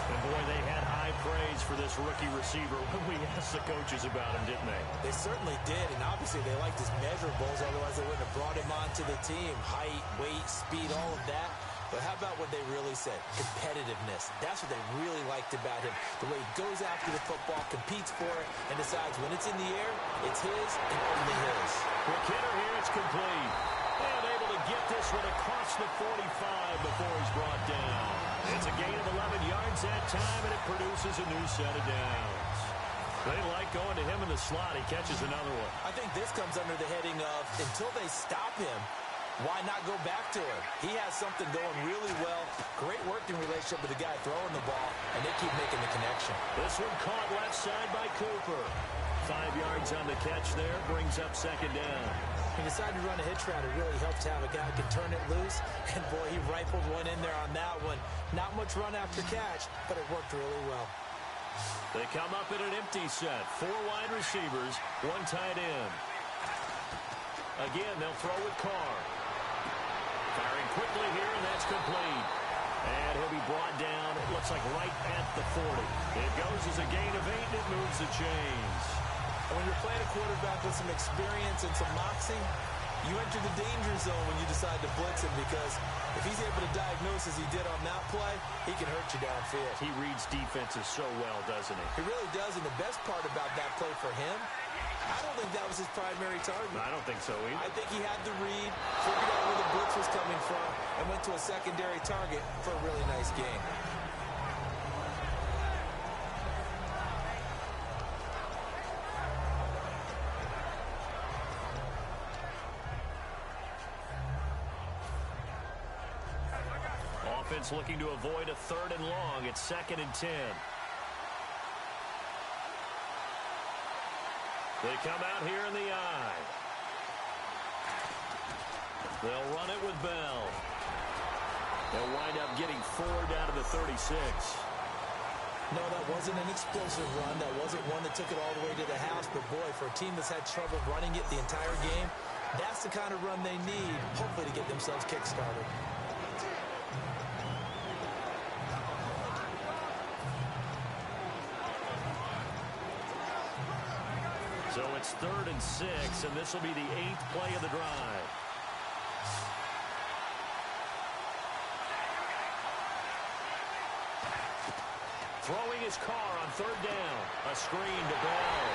And, boy, they had high praise for this rookie receiver when we asked the coaches about him, didn't they? They certainly did, and obviously they liked his measurables, otherwise they wouldn't have brought him onto the team. Height, weight, speed, all of that. But how about what they really said? Competitiveness. That's what they really liked about him. The way he goes after the football, competes for it, and decides when it's in the air, it's his and only his. McKinnon here, it's complete. And able to get this one across the 45 before he's brought down. It's a gain of 11 yards that time, and it produces a new set of downs. They like going to him in the slot. He catches another one. I think this comes under the heading of until they stop him, why not go back to him? He has something going really well. Great working relationship with the guy throwing the ball, and they keep making the connection. This one caught left side by Cooper. 5 yards on the catch there, brings up second down. He decided to run a hitch route. It really helps to have a guy who can turn it loose. And, boy, he rifled one in there on that one. Not much run after catch, but it worked really well. They come up in an empty set. 4 wide receivers, 1 tight end. Again, they'll throw with Carr. Firing quickly here, and that's complete. And he'll be brought down, it looks like right at the 40. It goes as a gain of 8, and it moves the chains. And when you're playing a quarterback with some experience and some moxie, you enter the danger zone when you decide to blitz him because if he's able to diagnose as he did on that play, he can hurt you downfield. He reads defenses so well, doesn't he? He really does, and the best part about that play for him, I don't think that was his primary target. I don't think so either. I think he had the read, figured out where the blitz was coming from, and went to a secondary target for a really nice game. Offense looking to avoid a 3rd and long. It's 2nd and 10. They come out here in the eye. They'll run it with Bell. They'll wind up getting 4 down to the 36. No, that wasn't an explosive run. That wasn't one that took it all the way to the house. But, boy, for a team that's had trouble running it the entire game, that's the kind of run they need, hopefully, to get themselves kick-started. So it's 3rd and 6, and this will be the 8th play of the drive. Throwing his car on 3rd down. A screen to Bell.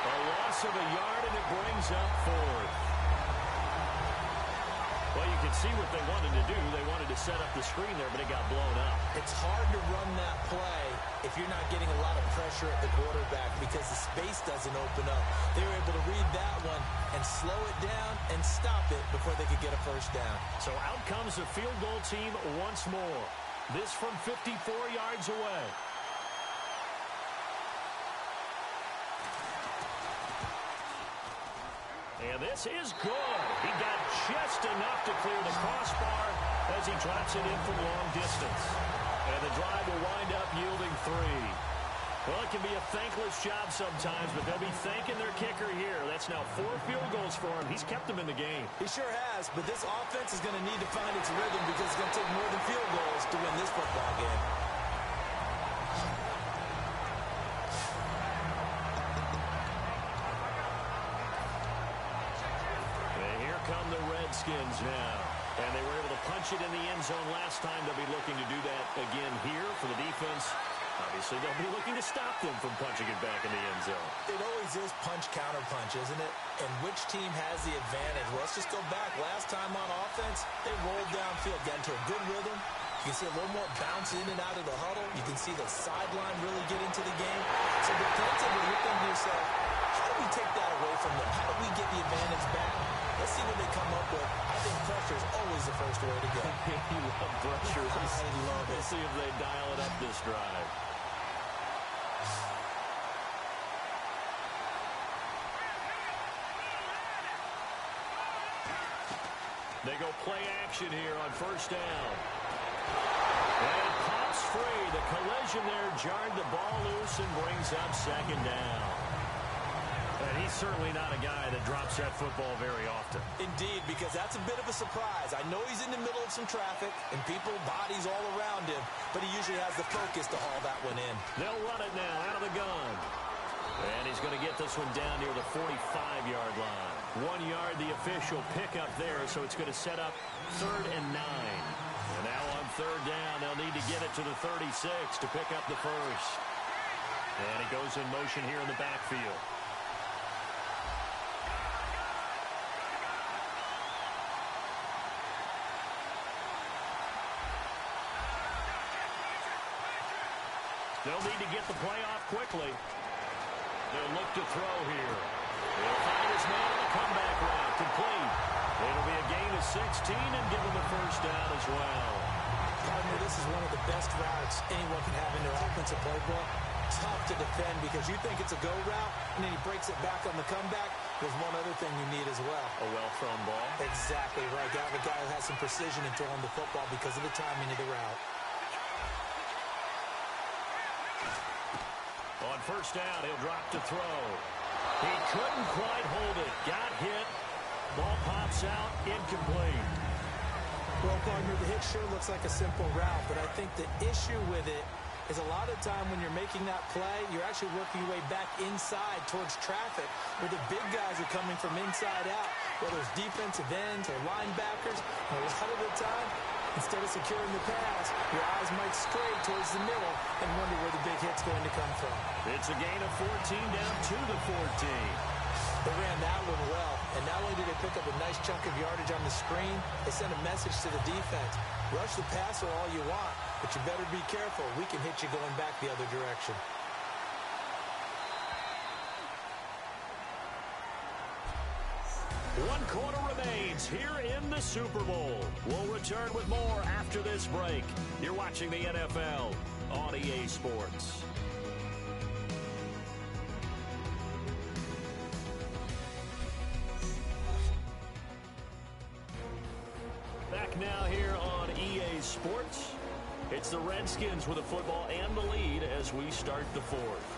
A loss of a yard, and it brings up 4th. Well, you can see what they wanted to do. They wanted to set up the screen there, but it got blown up. It's hard to run that play if you're not getting a lot of pressure at the quarterback because the space doesn't open up. They were able to read that one and slow it down and stop it before they could get a first down. So out comes the field goal team once more. This from 54 yards away. And this is good. He got just enough to clear the crossbar as he drops it in from long distance. And the drive will wind up yielding 3. Well, it can be a thankless job sometimes, but they'll be thanking their kicker here. That's now 4 field goals for him. He's kept them in the game. He sure has, but this offense is going to need to find its rhythm because it's going to take more than field goals to win this football game. Come the Redskins now. And they were able to punch it in the end zone last time. They'll be looking to do that again here for the defense. Obviously, they'll be looking to stop them from punching it back in the end zone. It always is punch-counter-punch, isn't it? And which team has the advantage? Well, let's just go back. Last time on offense, they rolled downfield, got into a good rhythm. You can see a little more bounce in and out of the huddle. You can see the sideline really get into the game. So defensively, you're thinking to yourself, how do we take that away from them? How do we get the advantage back? Let's see what they come up with. I think pressure is always the first way to go. You love pressure. I love it. Let's see if they dial it up this drive. They go play action here on 1st down. And it pops free. The collision there jarred the ball loose and brings up 2nd down. And he's certainly not a guy that drops that football very often. Indeed, because that's a bit of a surprise. I know he's in the middle of some traffic and people, bodies all around him, but he usually has the focus to haul that one in. They'll run it now out of the gun. And he's going to get this one down near the 45-yard line. 1 yard, the official pickup there, so it's going to set up 3rd and 9. And now on 3rd down, they'll need to get it to the 36 to pick up the first. And he goes in motion here in the backfield. They'll need to get the play off quickly. They'll look to throw here. They'll find his man on the comeback route. Complete. It'll be a gain of 16 and give him the first down as well. Partner, this is one of the best routes anyone can have in their offensive playbook. Tough to defend because you think it's a go route, and then he breaks it back on the comeback. There's one other thing you need as well. A well-thrown ball. Exactly right. Got a guy who has some precision in throwing the football because of the timing of the route. On 1st down, he'll drop to throw. He couldn't quite hold it. Got hit. Ball pops out. Incomplete. Well, partner, the hit sure looks like a simple route, but I think the issue with it is a lot of time when you're making that play, you're actually working your way back inside towards traffic where the big guys are coming from inside out, whether it's defensive ends or linebackers. And a lot of the time, instead of securing the pass, your eyes might stray towards the middle and wonder where the big hit's going to come from. It's a gain of 14 down to the 14. They ran that one well, and not only did they pick up a nice chunk of yardage on the screen, they sent a message to the defense. Rush the passer all you want, but you better be careful. We can hit you going back the other direction. One quarter remains here in the Super Bowl. We'll return with more after this break. You're watching the NFL on EA Sports. Back now here on EA Sports. It's the Redskins with the football and the lead as we start the fourth.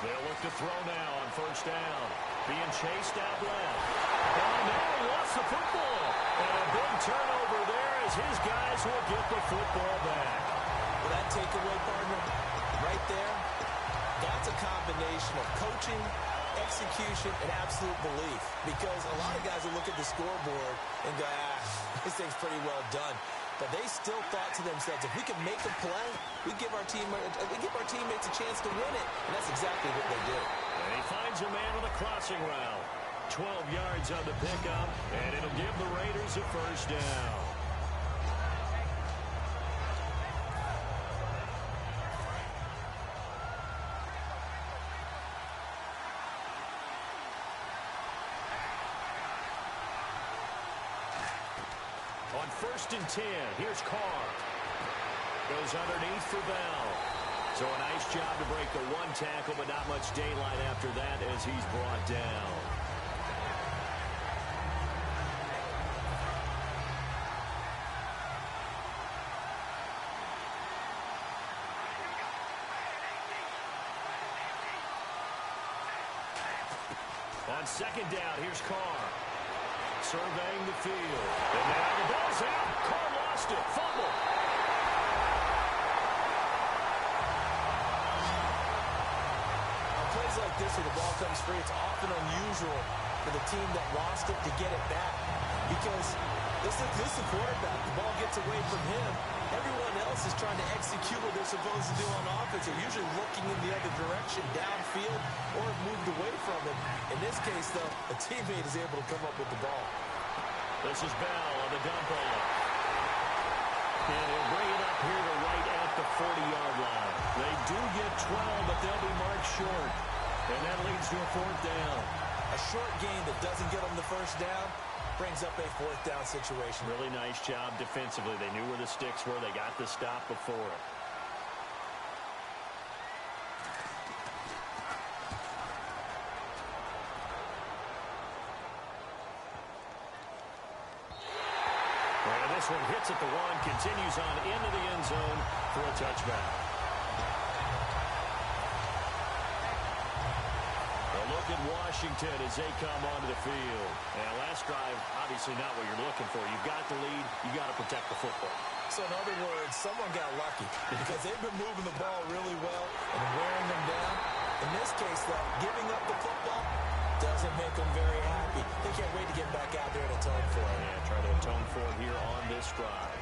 They'll look to throw now on first down. Being chased out left. And now he lost the football. And a big turnover there as his guys will get the football back. Well, that takeaway, partner, right there, that's a combination of coaching, execution, and absolute belief. Because a lot of guys will look at the scoreboard and go, this thing's pretty well done. But they still thought to themselves, if we can make a play, we give our teammates a chance to win it. And that's exactly what they did. And he finds a man on the crossing route. 12 yards on the pickup, and it'll give the Raiders a first down. On 1st and 10, here's Carr. Goes underneath for Bell. So a nice job to break the one tackle, but not much daylight after that as he's brought down. On 2nd down, here's Carr. Surveying the field. And now the ball's out. Carr lost it. Fumble. On plays like this where the ball comes free, it's often unusual for the team that lost it to get it back. Because this is the quarterback. The ball gets away from him. Everyone else is trying to execute what they're supposed to do on offense. They're usually looking in the other direction, downfield, or have moved away from it. In this case, though, a teammate is able to come up with the ball. This is Bell on the dump off. And he'll bring it up here to right at the 40-yard line. They do get 12, but they'll be marked short. And that leads to a 4th down. A short gain that doesn't get them the first down brings up a 4th down situation. Really nice job defensively. They knew where the sticks were. They got the stop before it. And this one hits at the 1, continues on into the end zone for a touchback. Look at Washington as they come onto the field. And last drive, obviously not what you're looking for. You've got the lead. You've got to protect the football. So in other words, someone got lucky because they've been moving the ball really well and wearing them down. In this case, though, giving up the football doesn't make them very happy. They can't wait to get back out there and atone for it. Yeah, try to atone for it here on this drive.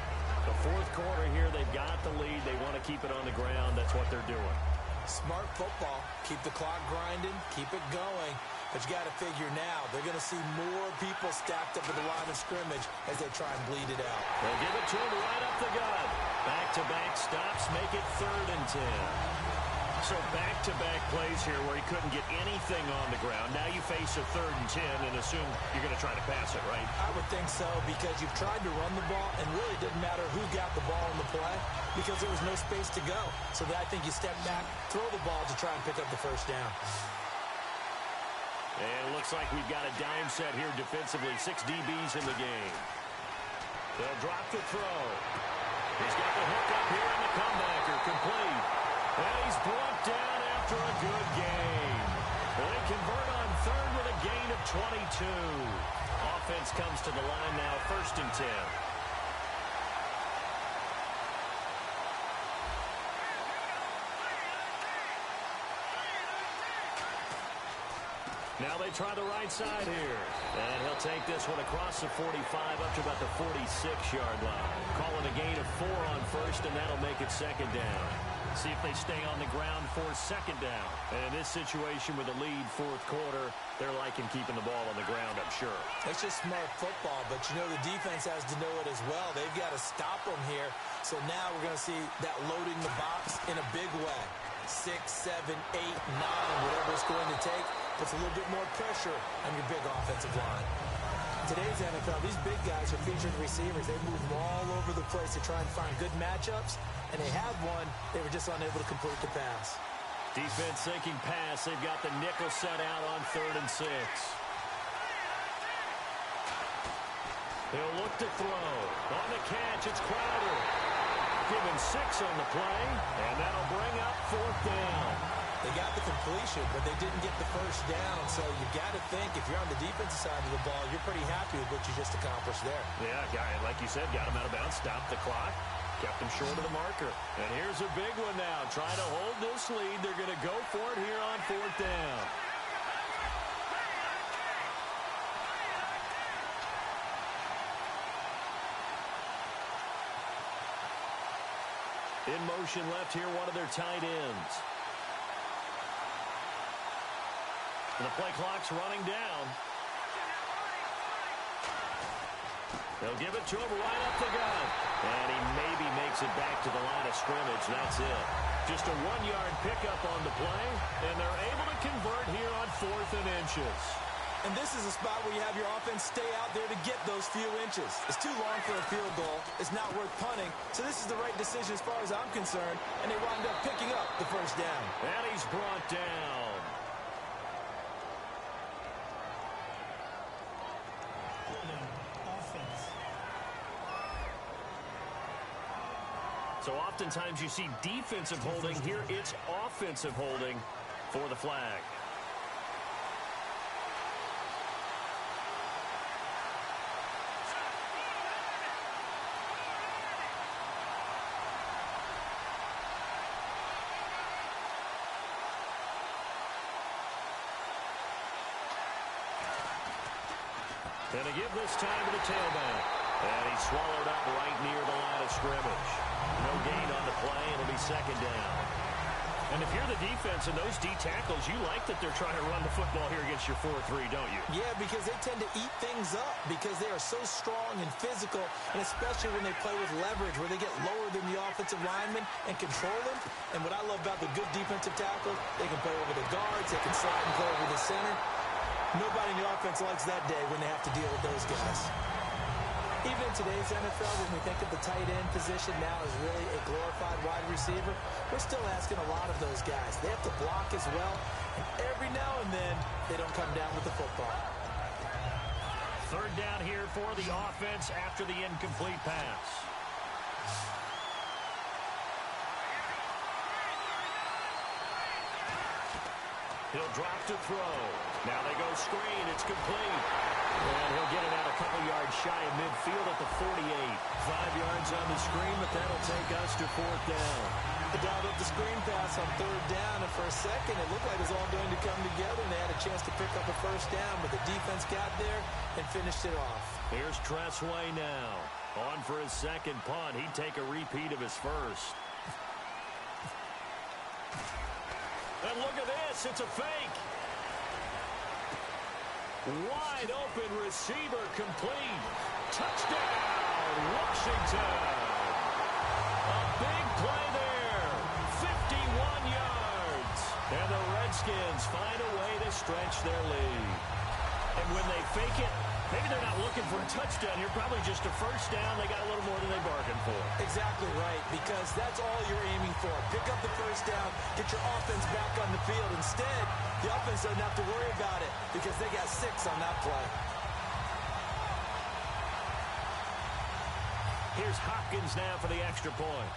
The 4th quarter here, they've got the lead. They want to keep it on the ground. That's what they're doing. Smart football. Keep the clock grinding. Keep it going. But you got to figure now, they're going to see more people stacked up at the line of scrimmage as they try and bleed it out. They'll give it to him right up the gut. Back-to-back stops make it 3rd and 10. So back-to-back plays here where he couldn't get anything on the ground. Now you face a 3rd and 10 and assume you're going to try to pass it, right? I would think so because you've tried to run the ball and really didn't matter who got the ball in the play because there was no space to go. So I think you step back, throw the ball to try and pick up the first down. And it looks like we've got a dime set here defensively. 6 DBs in the game. They'll drop the throw. He's got the hook up here in the comebacker. Complete. And he's brought down after a good game. They convert on 3rd with a gain of 22. Offense comes to the line now, 1st and 10. Now they try the right side here. And he'll take this one across the 45 up to about the 46-yard line. Call it a gain of 4 on 1st, and that'll make it 2nd down. See if they stay on the ground for 2nd down. And in this situation with a lead 4th quarter, they're liking keeping the ball on the ground, I'm sure. It's just smart football, but you know the defense has to know it as well. They've got to stop them here. So now we're going to see that loading the box in a big way. 6, 7, 8, 9, whatever it's going to take, puts a little bit more pressure on your big offensive line. Today's NFL, these big guys are featured receivers. They move all over the place to try and find good matchups, and they have one. They were just unable to complete the pass. Defense sinking pass. They've got the nickel set out on 3rd and 6. They'll look to throw. On the catch, it's Crowder. Given 6 on the play, and that'll bring up 4th down. They got the completion, but they didn't get the first down. So you got to think, if you're on the defensive side of the ball, you're pretty happy with what you just accomplished there. Yeah, like you said, got him out of bounds, stopped the clock, kept him short of the marker. And here's a big one now. Trying to hold this lead. They're going to go for it here on 4th down. In motion left here, one of their tight ends. The play clock's running down. They'll give it to him right up the gut. And he maybe makes it back to the line of scrimmage. That's it. Just a 1-yard pickup on the play, and they're able to convert here on 4th and inches. And this is a spot where you have your offense stay out there to get those few inches. It's too long for a field goal. It's not worth punting. So this is the right decision as far as I'm concerned. And they wind up picking up the first down. And he's brought down. So oftentimes you see defensive holding. Here it's offensive holding for the flag. And to give this time to the tailback. And he's swallowed up right near the line of scrimmage. No gain on the play. It'll be 2nd down. And if you're the defense and those D tackles, you like that they're trying to run the football here against your 4-3, don't you? Yeah, because they tend to eat things up because they are so strong and physical, and especially when they play with leverage where they get lower than the offensive lineman and control them. And what I love about the good defensive tackles, they can play over the guards, they can slide and play over the center. Nobody in the offense likes that day when they have to deal with those guys. Even in today's NFL, when we think of the tight end position now as really a glorified wide receiver, we're still asking a lot of those guys. They have to block as well, and every now and then, they don't come down with the football. 3rd down here for the offense after the incomplete pass. He'll drop to throw. Now they go screen. It's complete. And he'll get it out a couple yards shy of midfield at the 48. 5 yards on the screen, but that'll take us to 4th down. They dialed up the screen pass on 3rd down, and for a second, it looked like it was all going to come together, and they had a chance to pick up a 1st down, but the defense got there and finished it off. Here's Tressway now. On for his 2nd punt. He'd take a repeat of his 1st. And look at this. It's a fake. Wide open receiver complete. Touchdown, Washington. A big play there. 51 yards. And the Redskins find a way to stretch their lead. And when they fake it, maybe they're not looking for a touchdown here. Probably just a 1st down. They got a little more than they bargained for. Exactly right, because that's all you're aiming for. Pick up the 1st down, get your offense back on the field. Instead, the offense doesn't have to worry about it because they got 6 on that play. Here's Hopkins now for the extra point.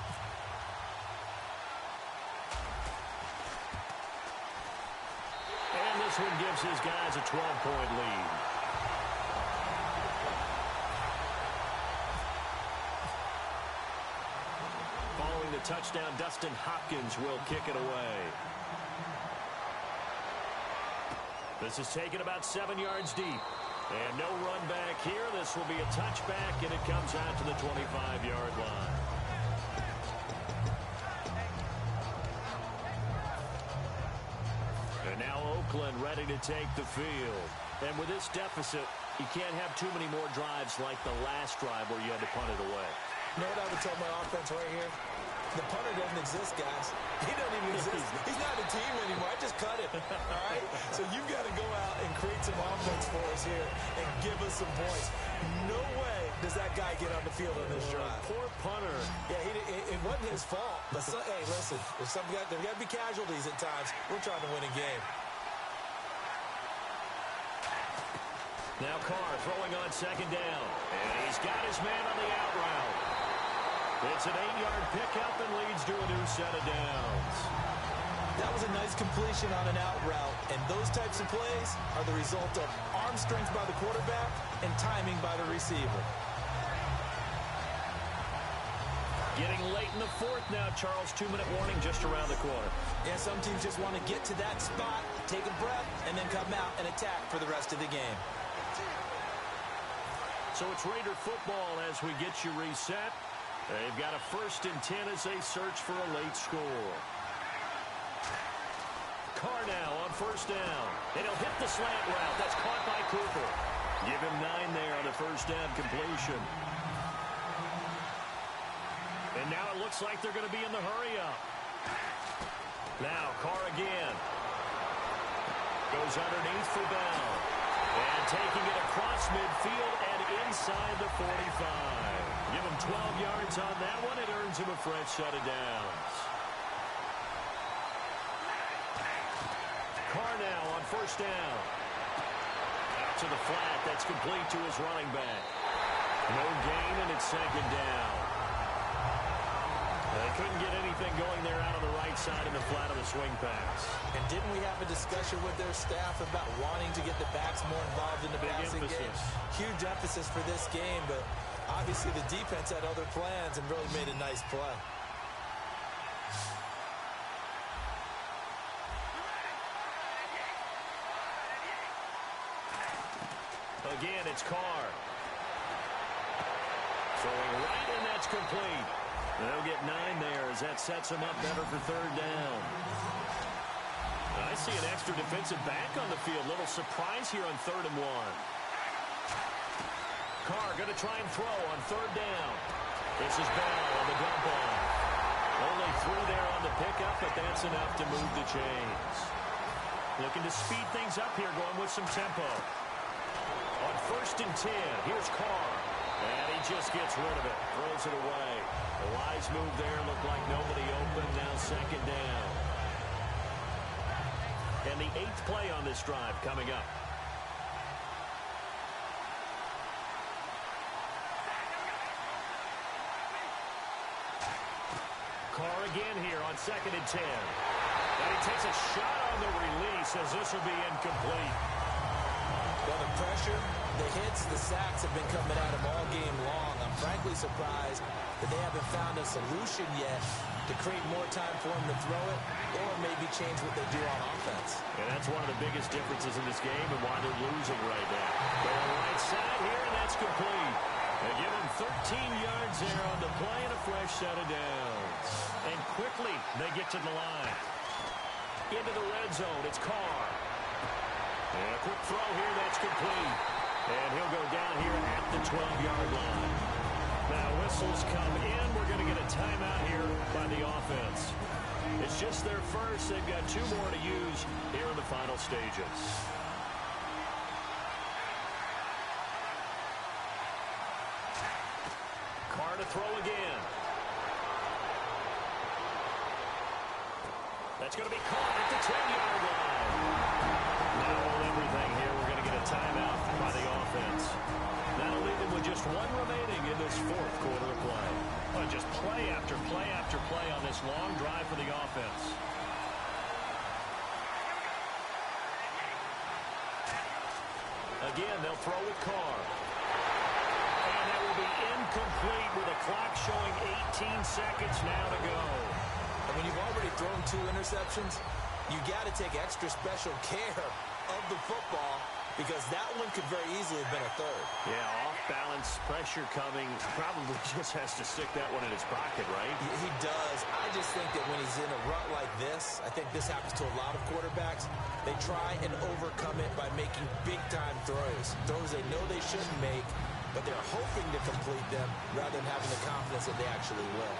And this one gives his guys a 12-point lead. Following the touchdown, Dustin Hopkins will kick it away. This is taken about 7 yards deep. And no run back here. This will be a touchback, and it comes out to the 25-yard line. And now Oakland ready to take the field. And with this deficit, you can't have too many more drives like the last drive where you had to punt it away. You know what I would tell my offense right here? The punter doesn't exist, guys. He doesn't even exist. He's not a team anymore. I just cut it. All right? So you've got to go out and create some offense for us here and give us some points. No way does that guy get on the field on this drive. Poor punter. Yeah, it wasn't his fault. But hey, listen, there got to be casualties at times. We're trying to win a game. Now Carr throwing on second down. And he's got his man on the out route. It's an 8-yard pickup and leads to a new set of downs. That was a nice completion on an out route, and those types of plays are the result of arm strength by the quarterback and timing by the receiver. Getting late in the fourth now, Charles. 2-minute warning just around the corner. Yeah, some teams just want to get to that spot, take a breath, and then come out and attack for the rest of the game. So it's Raider football as we get you reset. They've got a 1st and 10 as they search for a late score. Carr now on 1st down. And he'll hit the slant route. That's caught by Cooper. Give him 9 there on the 1st down completion. And now it looks like they're going to be in the hurry-up. Now Carr again. Goes underneath for Bell. And taking it across midfield and inside the 45. Give him 12 yards on that one. It earns him a fresh set of downs. Carr now on 1st down. Out to the flat. That's complete to his running back. No gain, and it's 2nd down. They couldn't get anything going there out on the right side in the flat of the swing pass. And didn't we have a discussion with their staff about wanting to get the backs more involved in the passing game? Huge emphasis for this game, but obviously the defense had other plans and really made a nice play. Again, it's Carr. Throwing right, and that's complete. They'll get 9 there as that sets them up better for 3rd down. I see an extra defensive back on the field. Little surprise here on 3rd and 1. Carr going to try and throw on 3rd down. This is Bell on the dump off. Only 3 there on the pickup, but that's enough to move the chains. Looking to speed things up here, going with some tempo. On 1st and 10, here's Carr. And he just gets rid of it. Throws it away. A wise move there. Looked like nobody open. Now 2nd down. And the 8th play on this drive coming up. Carr again here on 2nd and 10. And he takes a shot on the release as this will be incomplete. Well, the pressure, the hits, the sacks have been coming at him all game long. I'm frankly surprised that they haven't found a solution yet to create more time for him to throw it or maybe change what they do on offense. And that's one of the biggest differences in this game and why they're losing right now. They're on the right side here, and that's complete. They give him 13 yards there on the play and a fresh set of downs. And quickly, they get to the line. Into the red zone, it's Carr. And a quick throw here, that's complete. And he'll go down here at the 12-yard line. Now whistles come in. We're going to get a timeout here by the offense. It's just their first. They've got 2 more to use here in the final stages. Carr to throw again. That's going to be caught at the 10-yard line. Now everything here. We're going to get a timeout by the offense. That'll leave them with just 1 remaining in this 4th quarter of play. Well, just play after play after play on this long drive for the offense. Again, they'll throw with Carr. And that will be incomplete with a clock showing 18 seconds now to go. And when you've already thrown 2 interceptions, you got to take extra special care of the football because that one could very easily have been a 3rd. Yeah, off-balance, pressure coming. Probably just has to stick that one in his pocket, right? He does. I just think that when he's in a rut like this, I think this happens to a lot of quarterbacks, they try and overcome it by making big-time throws. Throws they know they shouldn't make, but they're hoping to complete them rather than having the confidence that they actually will.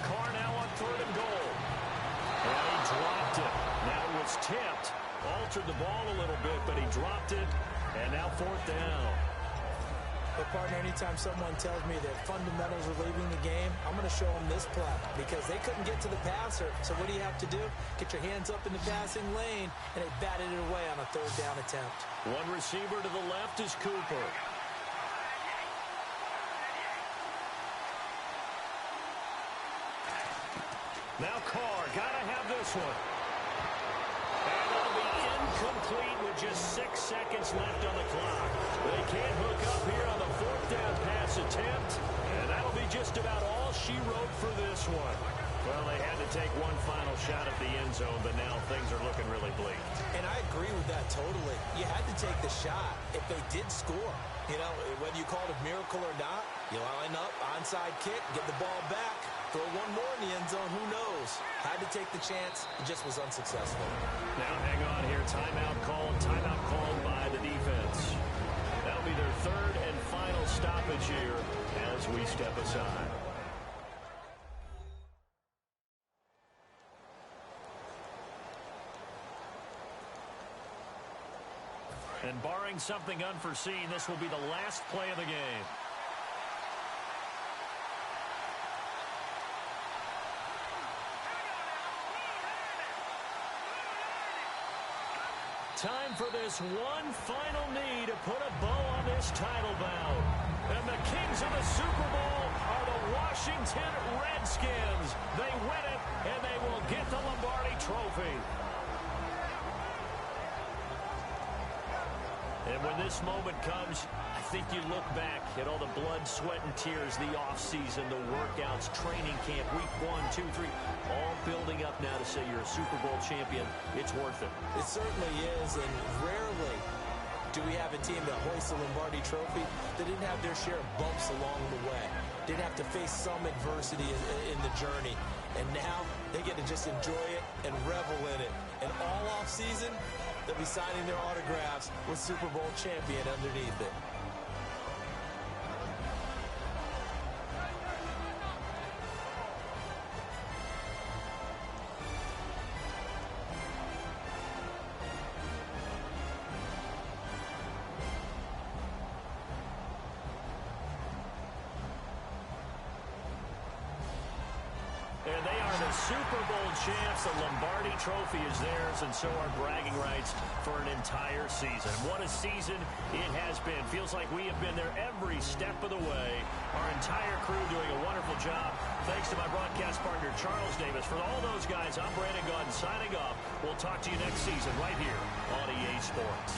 Carr now on 3rd and goal. And he dropped it. Now it was tipped. altered the ball a little bit, but he dropped it, and now fourth down. But, partner, anytime someone tells me that fundamentals are leaving the game, I'm going to show them this play because they couldn't get to the passer. So what do you have to do? Get your hands up in the passing lane, and they batted it away on a third down attempt. One receiver to the left is Cooper. Now Carr, gotta have this one. And it'll be incomplete with just 6 seconds left on the clock. They can't hook up here on the fourth down pass attempt, and that'll be just about all she wrote for this one. Well, they had to take one final shot at the end zone, but now things are looking really bleak. And I agree with that totally. You had to take the shot if they did score. You know, whether you call it a miracle or not, you line up, onside kick, get the ball back, throw one more in the end zone, who knows? Had to take the chance, it just was unsuccessful. Now hang on here, timeout called by the defense. That'll be their third and final stoppage here as we step aside. And barring something unforeseen, this will be the last play of the game. Time for this one final knee to put a bow on this title bout. And the kings of the Super Bowl are the Washington Redskins. They win it, and they will get the Lombardi Trophy. And when this moment comes, I think you look back at all the blood, sweat, and tears, the offseason, the workouts, training camp, week 1, 2, 3, all building up now to say you're a Super Bowl champion. It's worth it. It certainly is, and rarely do we have a team that hoists a Lombardi Trophy that didn't have their share of bumps along the way, didn't have to face some adversity in the journey. And now they get to just enjoy it and revel in it. And all offseason, they'll be signing their autographs with Super Bowl champion underneath it. And they are the Super Bowl champs. The Lombardi Trophy is theirs, and so are bragging rights for an entire season. What a season it has been. Feels like we have been there every step of the way. Our entire crew doing a wonderful job. Thanks to my broadcast partner, Charles Davis. For all those guys, I'm Brandon Gaudin signing off. We'll talk to you next season right here on EA Sports.